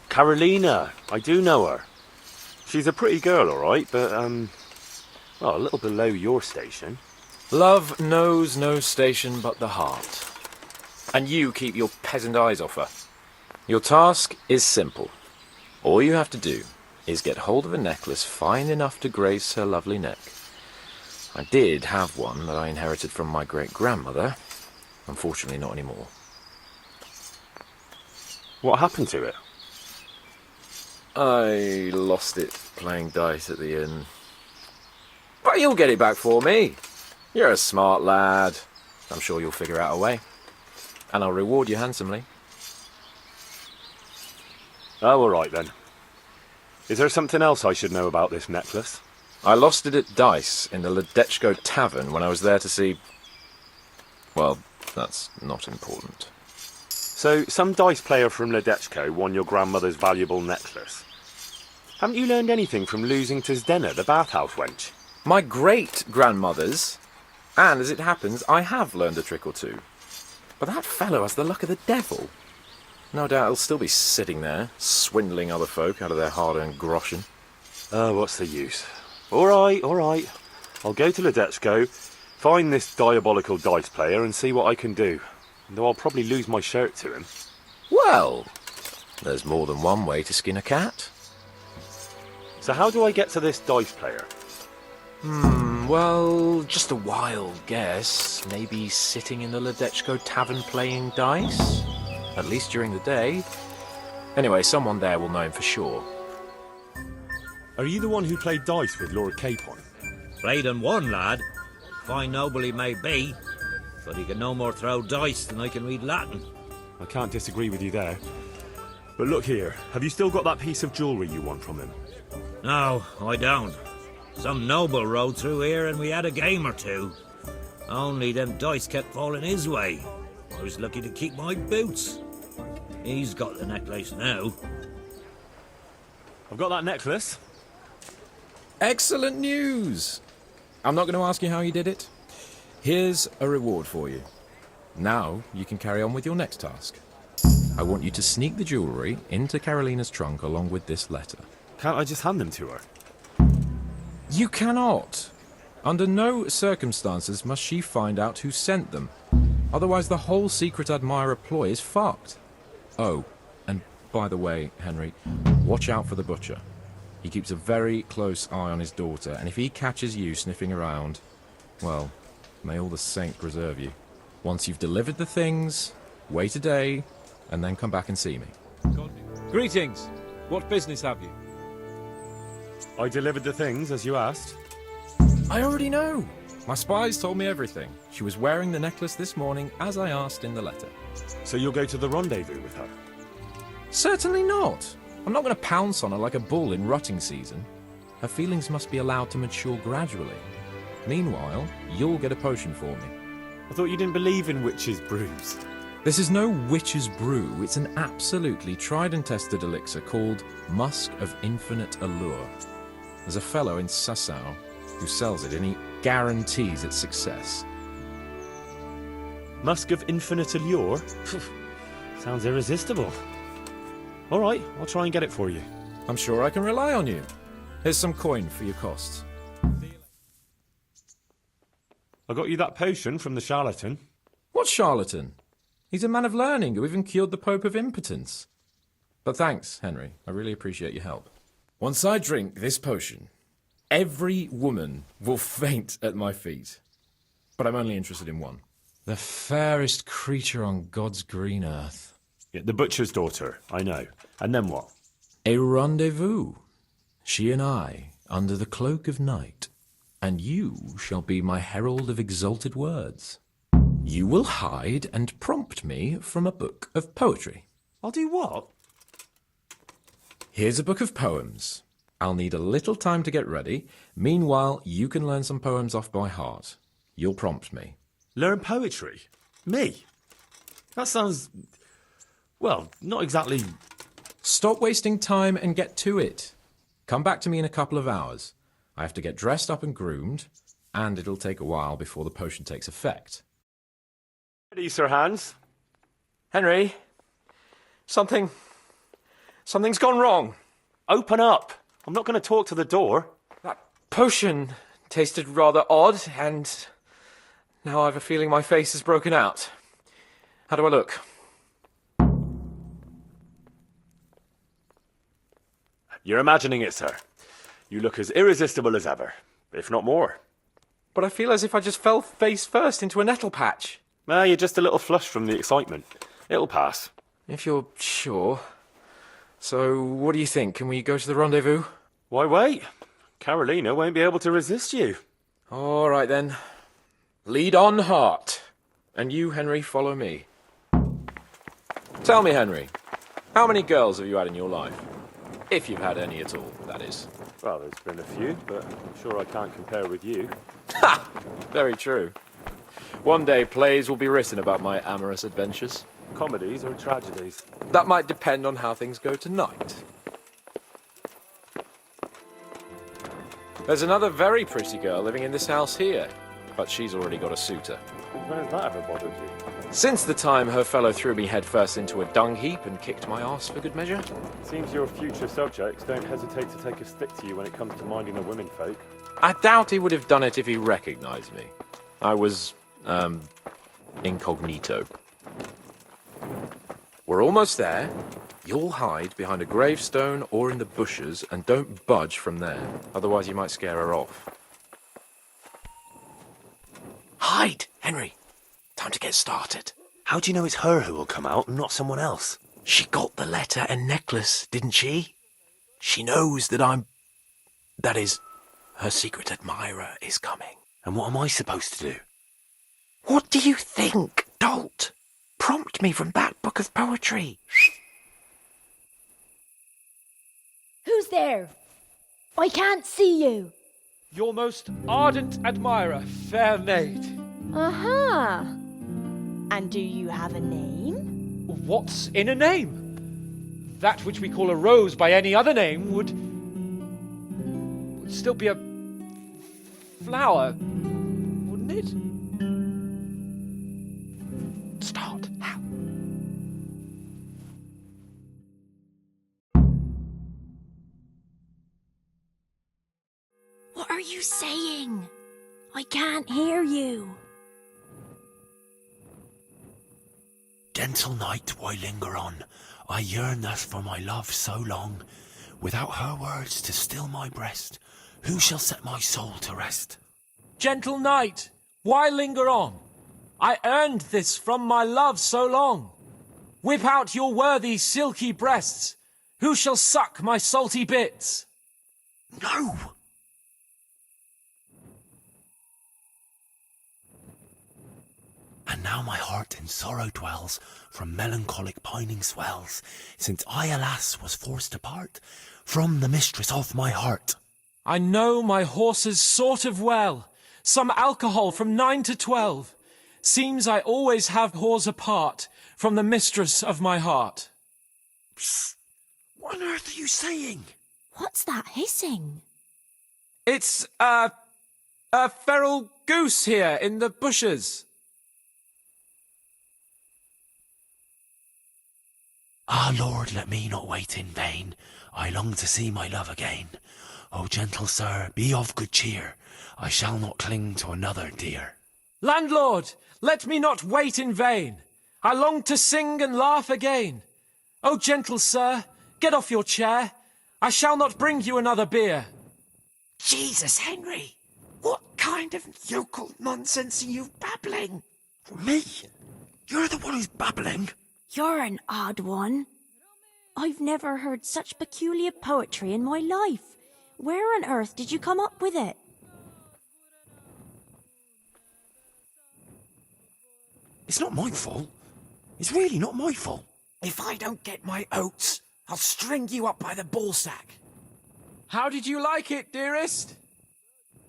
Carolina, I do know her. She's a pretty girl, all right, but, well, a little below your station. Love knows no station but the heart. And you keep your peasant eyes off her. Your task is simple. All you have to do is get hold of a necklace fine enough to grace her lovely neck. I did have one that I inherited from my great-grandmother. Unfortunately, not anymore. What happened to it? I lost it playing dice at the inn. But you'll get it back for me. You're a smart lad. I'm sure you'll figure out a way. And I'll reward you handsomely. Oh, all right then. Is there something else I should know about this necklace? I lost it at dice in the Ledechko tavern when I was there to see... Well, that's not important. So, some dice player from Ledechko won your grandmother's valuable necklace. Haven't you learned anything from losing to Zdena, the bathhouse wench? My great-grandmother's. And, as it happens, I have learned a trick or two. But that fellow has the luck of the devil. No doubt he'll still be sitting there, swindling other folk out of their hard-earned groschen. Oh, what's the use? All right. I'll go to Ledechko, find this diabolical dice player and see what I can do. Though I'll probably lose my shirt to him. Well, there's more than one way to skin a cat. So how do I get to this dice player? Well, just a wild guess. Maybe sitting in the Ledechko tavern playing dice? At least during the day. Anyway, someone there will know him for sure. Are you the one who played dice with Lord Capon? Played and won, lad. Fine noble he may be, but he can no more throw dice than I can read Latin. I can't disagree with you there. But look here, have you still got that piece of jewellery you won from him? No, I don't. Some noble rode through here and we had a game or two. Only them dice kept falling his way. I was lucky to keep my boots. He's got the necklace now. I've got that necklace. Excellent news! I'm not going to ask you how you did it. Here's a reward for you. Now you can carry on with your next task. I want you to sneak the jewellery into Carolina's trunk along with this letter. Can't I just hand them to her? You cannot. Under no circumstances must she find out who sent them. Otherwise the whole secret admirer ploy is fucked. Oh, and by the way, Henry, watch out for the butcher. He keeps a very close eye on his daughter, and if he catches you sniffing around, well, may all the saints preserve you. Once you've delivered the things, wait a day, and then come back and see me. Greetings. What business have you? I delivered the things as you asked. I already know. My spies told me everything. She was wearing the necklace this morning, as I asked in the letter. So you'll go to the rendezvous with her? Certainly not. I'm not going to pounce on her like a bull in rutting season. Her feelings must be allowed to mature gradually. Meanwhile, you'll get a potion for me. I thought you didn't believe in witches' brews. This is no witch's brew. It's an absolutely tried and tested elixir called Musk of Infinite Allure. There's a fellow in Sasau who sells it, and he guarantees its success. Musk of Infinite Allure? Sounds irresistible. All right, I'll try and get it for you. I'm sure I can rely on you. Here's some coin for your costs. I got you that potion from the charlatan. What charlatan? He's a man of learning who even cured the Pope of impotence. But thanks, Henry. I really appreciate your help. Once I drink this potion, every woman will faint at my feet. But I'm only interested in one. The fairest creature on God's green earth. Yeah, the butcher's daughter, I know. And then what? A rendezvous. She and I, under the cloak of night. And you shall be my herald of exalted words. You will hide and prompt me from a book of poetry. I'll do what? Here's a book of poems. I'll need a little time to get ready. Meanwhile, you can learn some poems off by heart. You'll prompt me. Learn poetry? Me? That sounds... well, not exactly... Stop wasting time and get to it. Come back to me in a couple of hours. I have to get dressed up and groomed, and it'll take a while before the potion takes effect. Ready, Sir Hans? Henry, something's gone wrong. Open up. I'm not going to talk to the door. That potion tasted rather odd, and now I have a feeling my face is broken out. How do I look? You're imagining it, sir. You look as irresistible as ever, if not more. But I feel as if I just fell face first into a nettle patch. You're just a little flushed from the excitement. It'll pass. If you're sure. So, what do you think? Can we go to the rendezvous? Why wait? Carolina won't be able to resist you. All right, then. Lead on, heart. And you, Henry, follow me. Tell me, Henry, how many girls have you had in your life? If you've had any at all, that is. Well, there's been a few, but I'm sure I can't compare with you. Ha! Very true. One day plays will be written about my amorous adventures. Comedies or tragedies? That might depend on how things go tonight. There's another very pretty girl living in this house here, but she's already got a suitor. Where's that ever bothered you? Since the time her fellow threw me headfirst into a dung heap and kicked my arse for good measure. Seems your future subjects don't hesitate to take a stick to you when it comes to minding the womenfolk. I doubt he would have done it if he recognized me. I was, incognito. We're almost there. You'll hide behind a gravestone or in the bushes and don't budge from there. Otherwise you might scare her off. Hide, Henry. Time to get started. How do you know it's her who will come out and not someone else? She got the letter and necklace, didn't she? She knows that that is, her secret admirer is coming. And what am I supposed to do? What do you think, dolt? Prompt me from that book of poetry. Who's there? I can't see you. Your most ardent admirer, fair maid. Uh-huh. And do you have a name? What's in a name? That which we call a rose by any other name would still be a flower, wouldn't it? Start now. What are you saying? I can't hear you. Gentle night, why linger on? I yearn thus for my love so long. Without her words to still my breast, who shall set my soul to rest? Gentle knight, why linger on? I earned this from my love so long. Whip out your worthy silky breasts. Who shall suck my salty bits? No! And now my heart in sorrow dwells, from melancholic pining swells, since I, alas, was forced to part from the mistress of my heart. I know my horses sort of well, some alcohol from 9 to 12. Seems I always have whores apart from the mistress of my heart. Psst! What on earth are you saying? What's that hissing? It's, a feral goose here in the bushes. Ah, Lord, let me not wait in vain. I long to see my love again. O gentle sir, be of good cheer. I shall not cling to another dear. Landlord, let me not wait in vain. I long to sing and laugh again. O gentle sir, get off your chair. I shall not bring you another beer. Jesus, Henry! What kind of yokel nonsense are you babbling? Me? You're the one who's babbling. You're an odd one. I've never heard such peculiar poetry in my life. Where on earth did you come up with it? It's not my fault. It's really not my fault. If I don't get my oats, I'll string you up by the ballsack. How did you like it, dearest?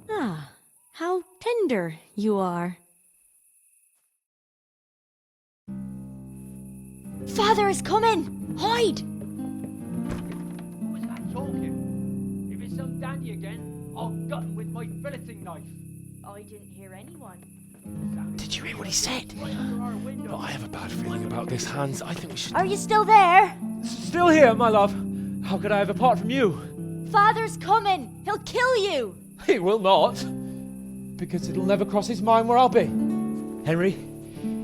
Ah, how tender you are. Father is coming! Hide! Who was that talking? If it's some dandy again, I'll gut him with my filleting knife. I didn't hear anyone. Did you hear what he said? But I have a bad feeling about this, Hans. I think we should... Are you still there? Still here, my love. How could I have apart from you? Father's coming! He'll kill you! He will not. Because it'll never cross his mind where I'll be. Henry,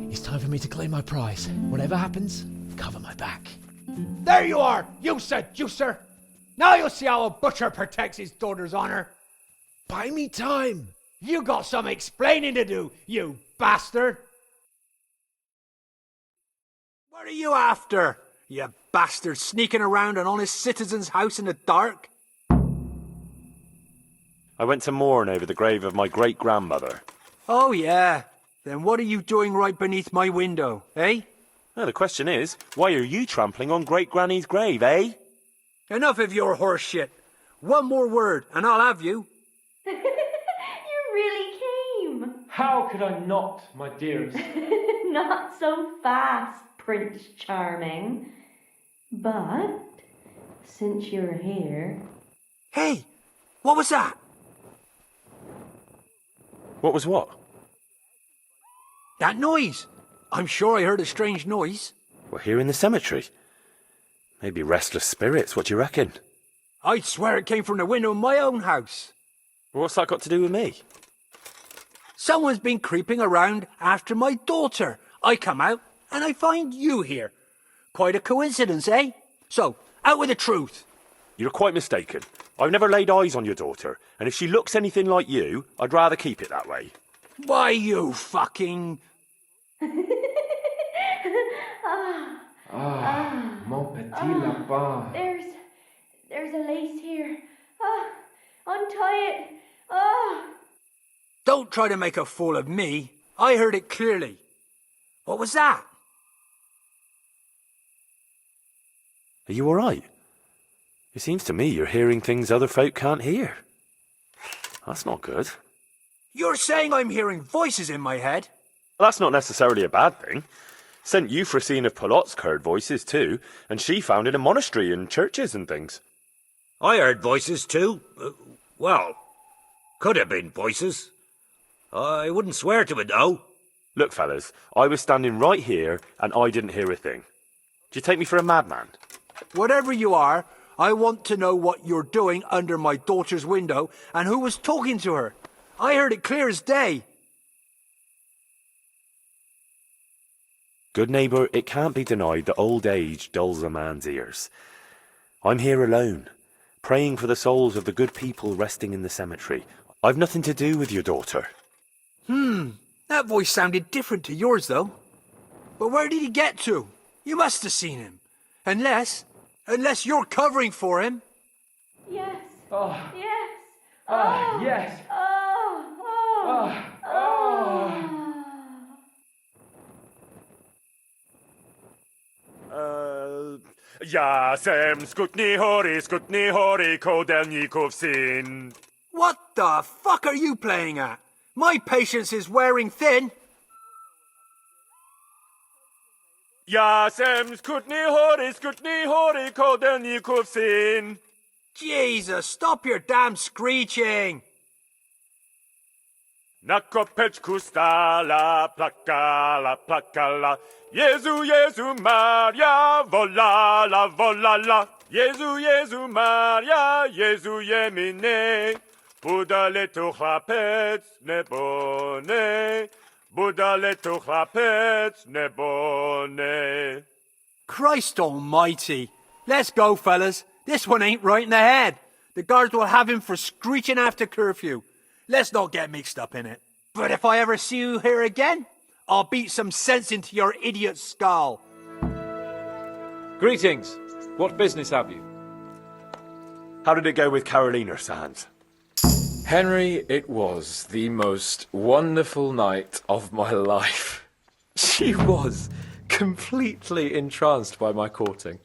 it's time for me to claim my prize. Whatever happens, cover my back. There you are, you seducer! Now you'll see how a butcher protects his daughter's honor. Buy me time. You got some explaining to do, you bastard! What are you after, you bastard, sneaking around an honest citizen's house in the dark? I went to mourn over the grave of my great-grandmother. Oh, yeah. Then what are you doing right beneath my window, eh? No, the question is, why are you trampling on great-granny's grave, eh? Enough of your horse shit. One more word, and I'll have you. You really came! How could I not, my dearest? Not so fast, Prince Charming. But, since you're here... Hey, what was that? What was what? That noise. I'm sure I heard a strange noise. We're here in the cemetery. Maybe restless spirits, what do you reckon? I'd swear it came from the window of my own house. What's that got to do with me? Someone's been creeping around after my daughter. I come out and I find you here. Quite a coincidence, eh? So, out with the truth. You're quite mistaken. I've never laid eyes on your daughter, and if she looks anything like you, I'd rather keep it that way. Why, you fucking... Mon petit lapin. There's a lace here. Untie it. Don't try to make a fool of me. I heard it clearly. What was that? Are you all right? It seems to me you're hearing things other folk can't hear. That's not good. You're saying I'm hearing voices in my head? Well, that's not necessarily a bad thing. St. Euphrosyne of Polotsk heard voices too, and she founded a monastery and churches and things. I heard voices too. Well, could have been voices. I wouldn't swear to it though. Look, fellas, I was standing right here and I didn't hear a thing. Do you take me for a madman? Whatever you are, I want to know what you're doing under my daughter's window and who was talking to her. I heard it clear as day. Good neighbour, it can't be denied that old age dulls a man's ears. I'm here alone, praying for the souls of the good people resting in the cemetery. I've nothing to do with your daughter. That voice sounded different to yours, though. But where did he get to? You must have seen him. Unless you're covering for him. Yes. Oh. Yes. Ah, yes. Jasem skutni hori kodelnikov syn. What the fuck are you playing at? My patience is wearing thin. Jasem skutni hori kodelnikov syn. Jesus, stop your damn screeching. Nakopeczku stala, plakala. Jezu, Maria, volala. Jezu, Maria, Jezu jemine. Budale tu chlapec nebone. Budale tu chlapec nebone. Christ almighty. Let's go, fellas. This one ain't right in the head. The guards will have him for screeching after curfew. Let's not get mixed up in it. But if I ever see you here again, I'll beat some sense into your idiot skull. Greetings. What business have you? How did it go with Carolina, Sans? Henry, it was the most wonderful night of my life. She was completely entranced by my courting.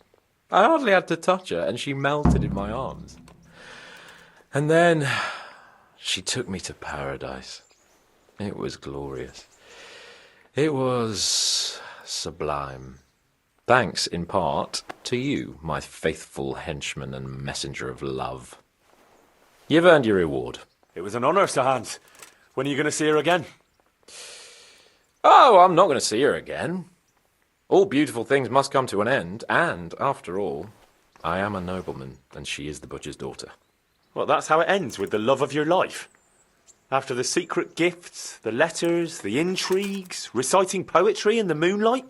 I hardly had to touch her, and she melted in my arms. And then she took me to paradise. It was glorious. It was sublime. Thanks, in part, to you, my faithful henchman and messenger of love. You've earned your reward. It was an honour, Sir Hans. When are you going to see her again? Oh, I'm not going to see her again. All beautiful things must come to an end, and, after all, I am a nobleman, and she is the butcher's daughter. Well, that's how it ends, with the love of your life. After the secret gifts, the letters, the intrigues, reciting poetry in the moonlight.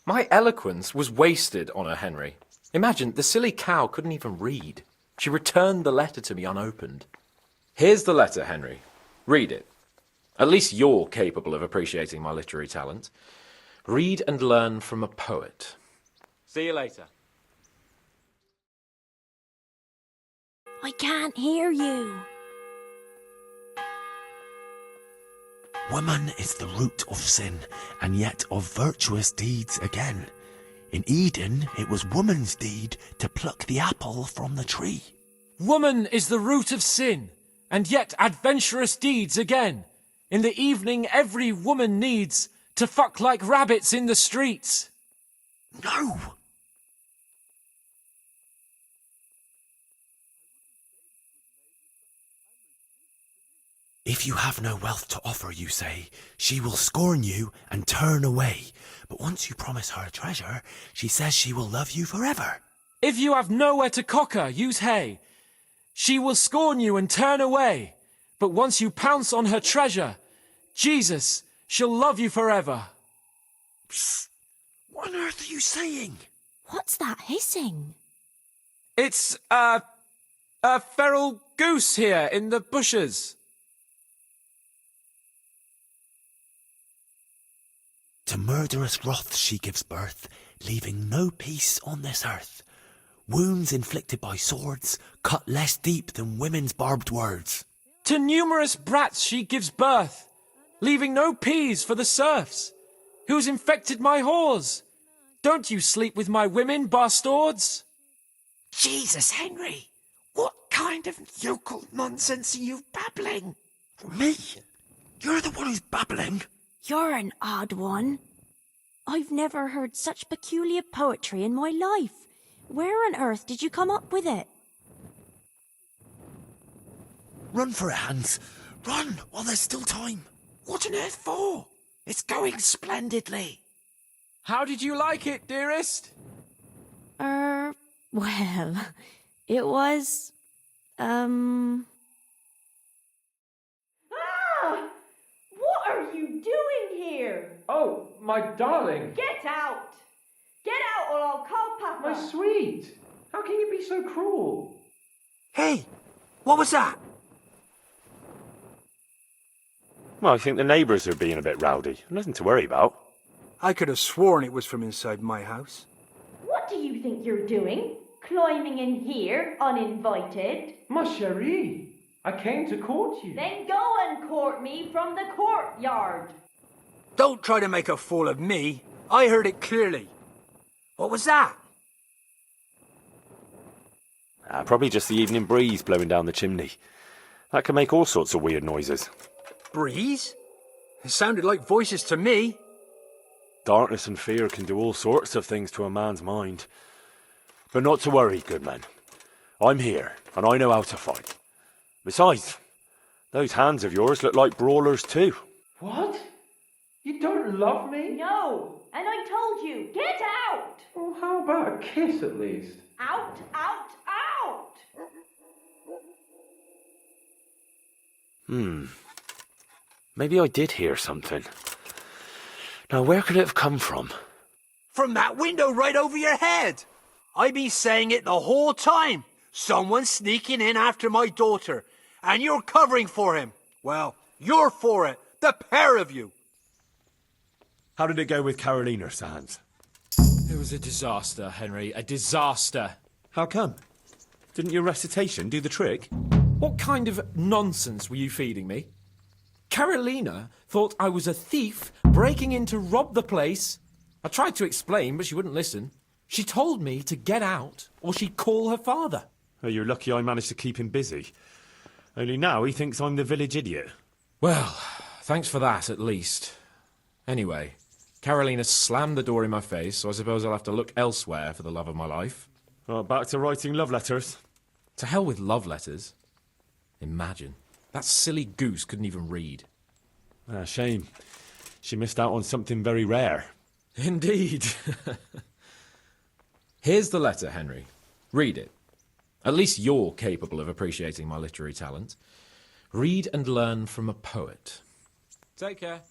My eloquence was wasted on her, Henry. Imagine, the silly cow couldn't even read. She returned the letter to me unopened. Here's the letter, Henry. Read it. At least you're capable of appreciating my literary talent. Read and learn from a poet. See you later. I can't hear you. Woman is the root of sin, and yet of virtuous deeds again. In Eden, it was woman's deed to pluck the apple from the tree. Woman is the root of sin, and yet adventurous deeds again. In the evening, every woman needs to fuck like rabbits in the streets. No! If you have no wealth to offer, you say, she will scorn you and turn away. But once you promise her treasure, she says she will love you forever. If you have nowhere to cock her, use hay. She will scorn you and turn away. But once you pounce on her treasure, Jesus, she'll love you forever. Psst! What on earth are you saying? What's that hissing? It's, a feral goose here in the bushes. To murderous wrath she gives birth, leaving no peace on this earth. Wounds inflicted by swords cut less deep than women's barbed words. To numerous brats she gives birth, leaving no peas for the serfs. Who's infected my whores? Don't you sleep with my women, bastards? Jesus, Henry! What kind of yokel nonsense are you babbling? Me? You're the one who's babbling. You're an odd one. I've never heard such peculiar poetry in my life. Where on earth did you come up with it? Run for it, Hans. Run while there's still time. What on earth for? It's going splendidly. How did you like it, dearest? Well, it was, What are you doing here? Oh, my darling. Get out! Get out or I'll call Papa! My sweet. How can you be so cruel? Hey, what was that? Well, I think the neighbours are being a bit rowdy. Nothing to worry about. I could have sworn it was from inside my house. What do you think you're doing? Climbing in here, uninvited? Ma chérie, I came to court you. Then go and court me from the courtyard. Don't try to make a fool of me. I heard it clearly. What was that? Probably just the evening breeze blowing down the chimney. That can make all sorts of weird noises. Breeze? It sounded like voices to me. Darkness and fear can do all sorts of things to a man's mind. But not to worry, good man. I'm here, and I know how to fight. Besides, those hands of yours look like brawlers too. What? You don't love me? No, and I told you, get out! Well, how about a kiss at least? Out, out, out! Maybe I did hear something. Now, where could it have come from? From that window right over your head. I've been saying it the whole time. Someone's sneaking in after my daughter, and you're covering for him. Well, you're for it, the pair of you. How did it go with Carolina, Sans? It was a disaster, Henry. A disaster. How come? Didn't your recitation do the trick? What kind of nonsense were you feeding me? Carolina thought I was a thief breaking in to rob the place. I tried to explain, but she wouldn't listen. She told me to get out, or she'd call her father. Oh, you're lucky I managed to keep him busy. Only now he thinks I'm the village idiot. Well, thanks for that, at least. Anyway, Carolina slammed the door in my face, so I suppose I'll have to look elsewhere for the love of my life. Well, back to writing love letters. To hell with love letters. Imagine. That silly goose couldn't even read. Shame. She missed out on something very rare. Indeed. Here's the letter, Henry. Read it. At least you're capable of appreciating my literary talent. Read and learn from a poet. Take care.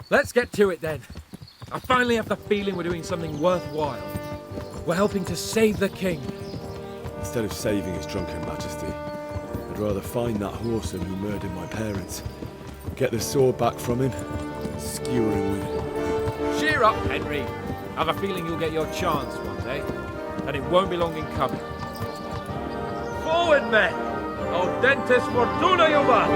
Let's get to it then. I finally have the feeling we're doing something worthwhile. We're helping to save the king. Instead of saving his drunken majesty, I'd rather find that whoreson who murdered my parents, get the sword back from him, and skewer him with it. Cheer up, Henry. I have a feeling you'll get your chance one day, and it won't be long in coming. Forward, men! Audentes fortuna juvat!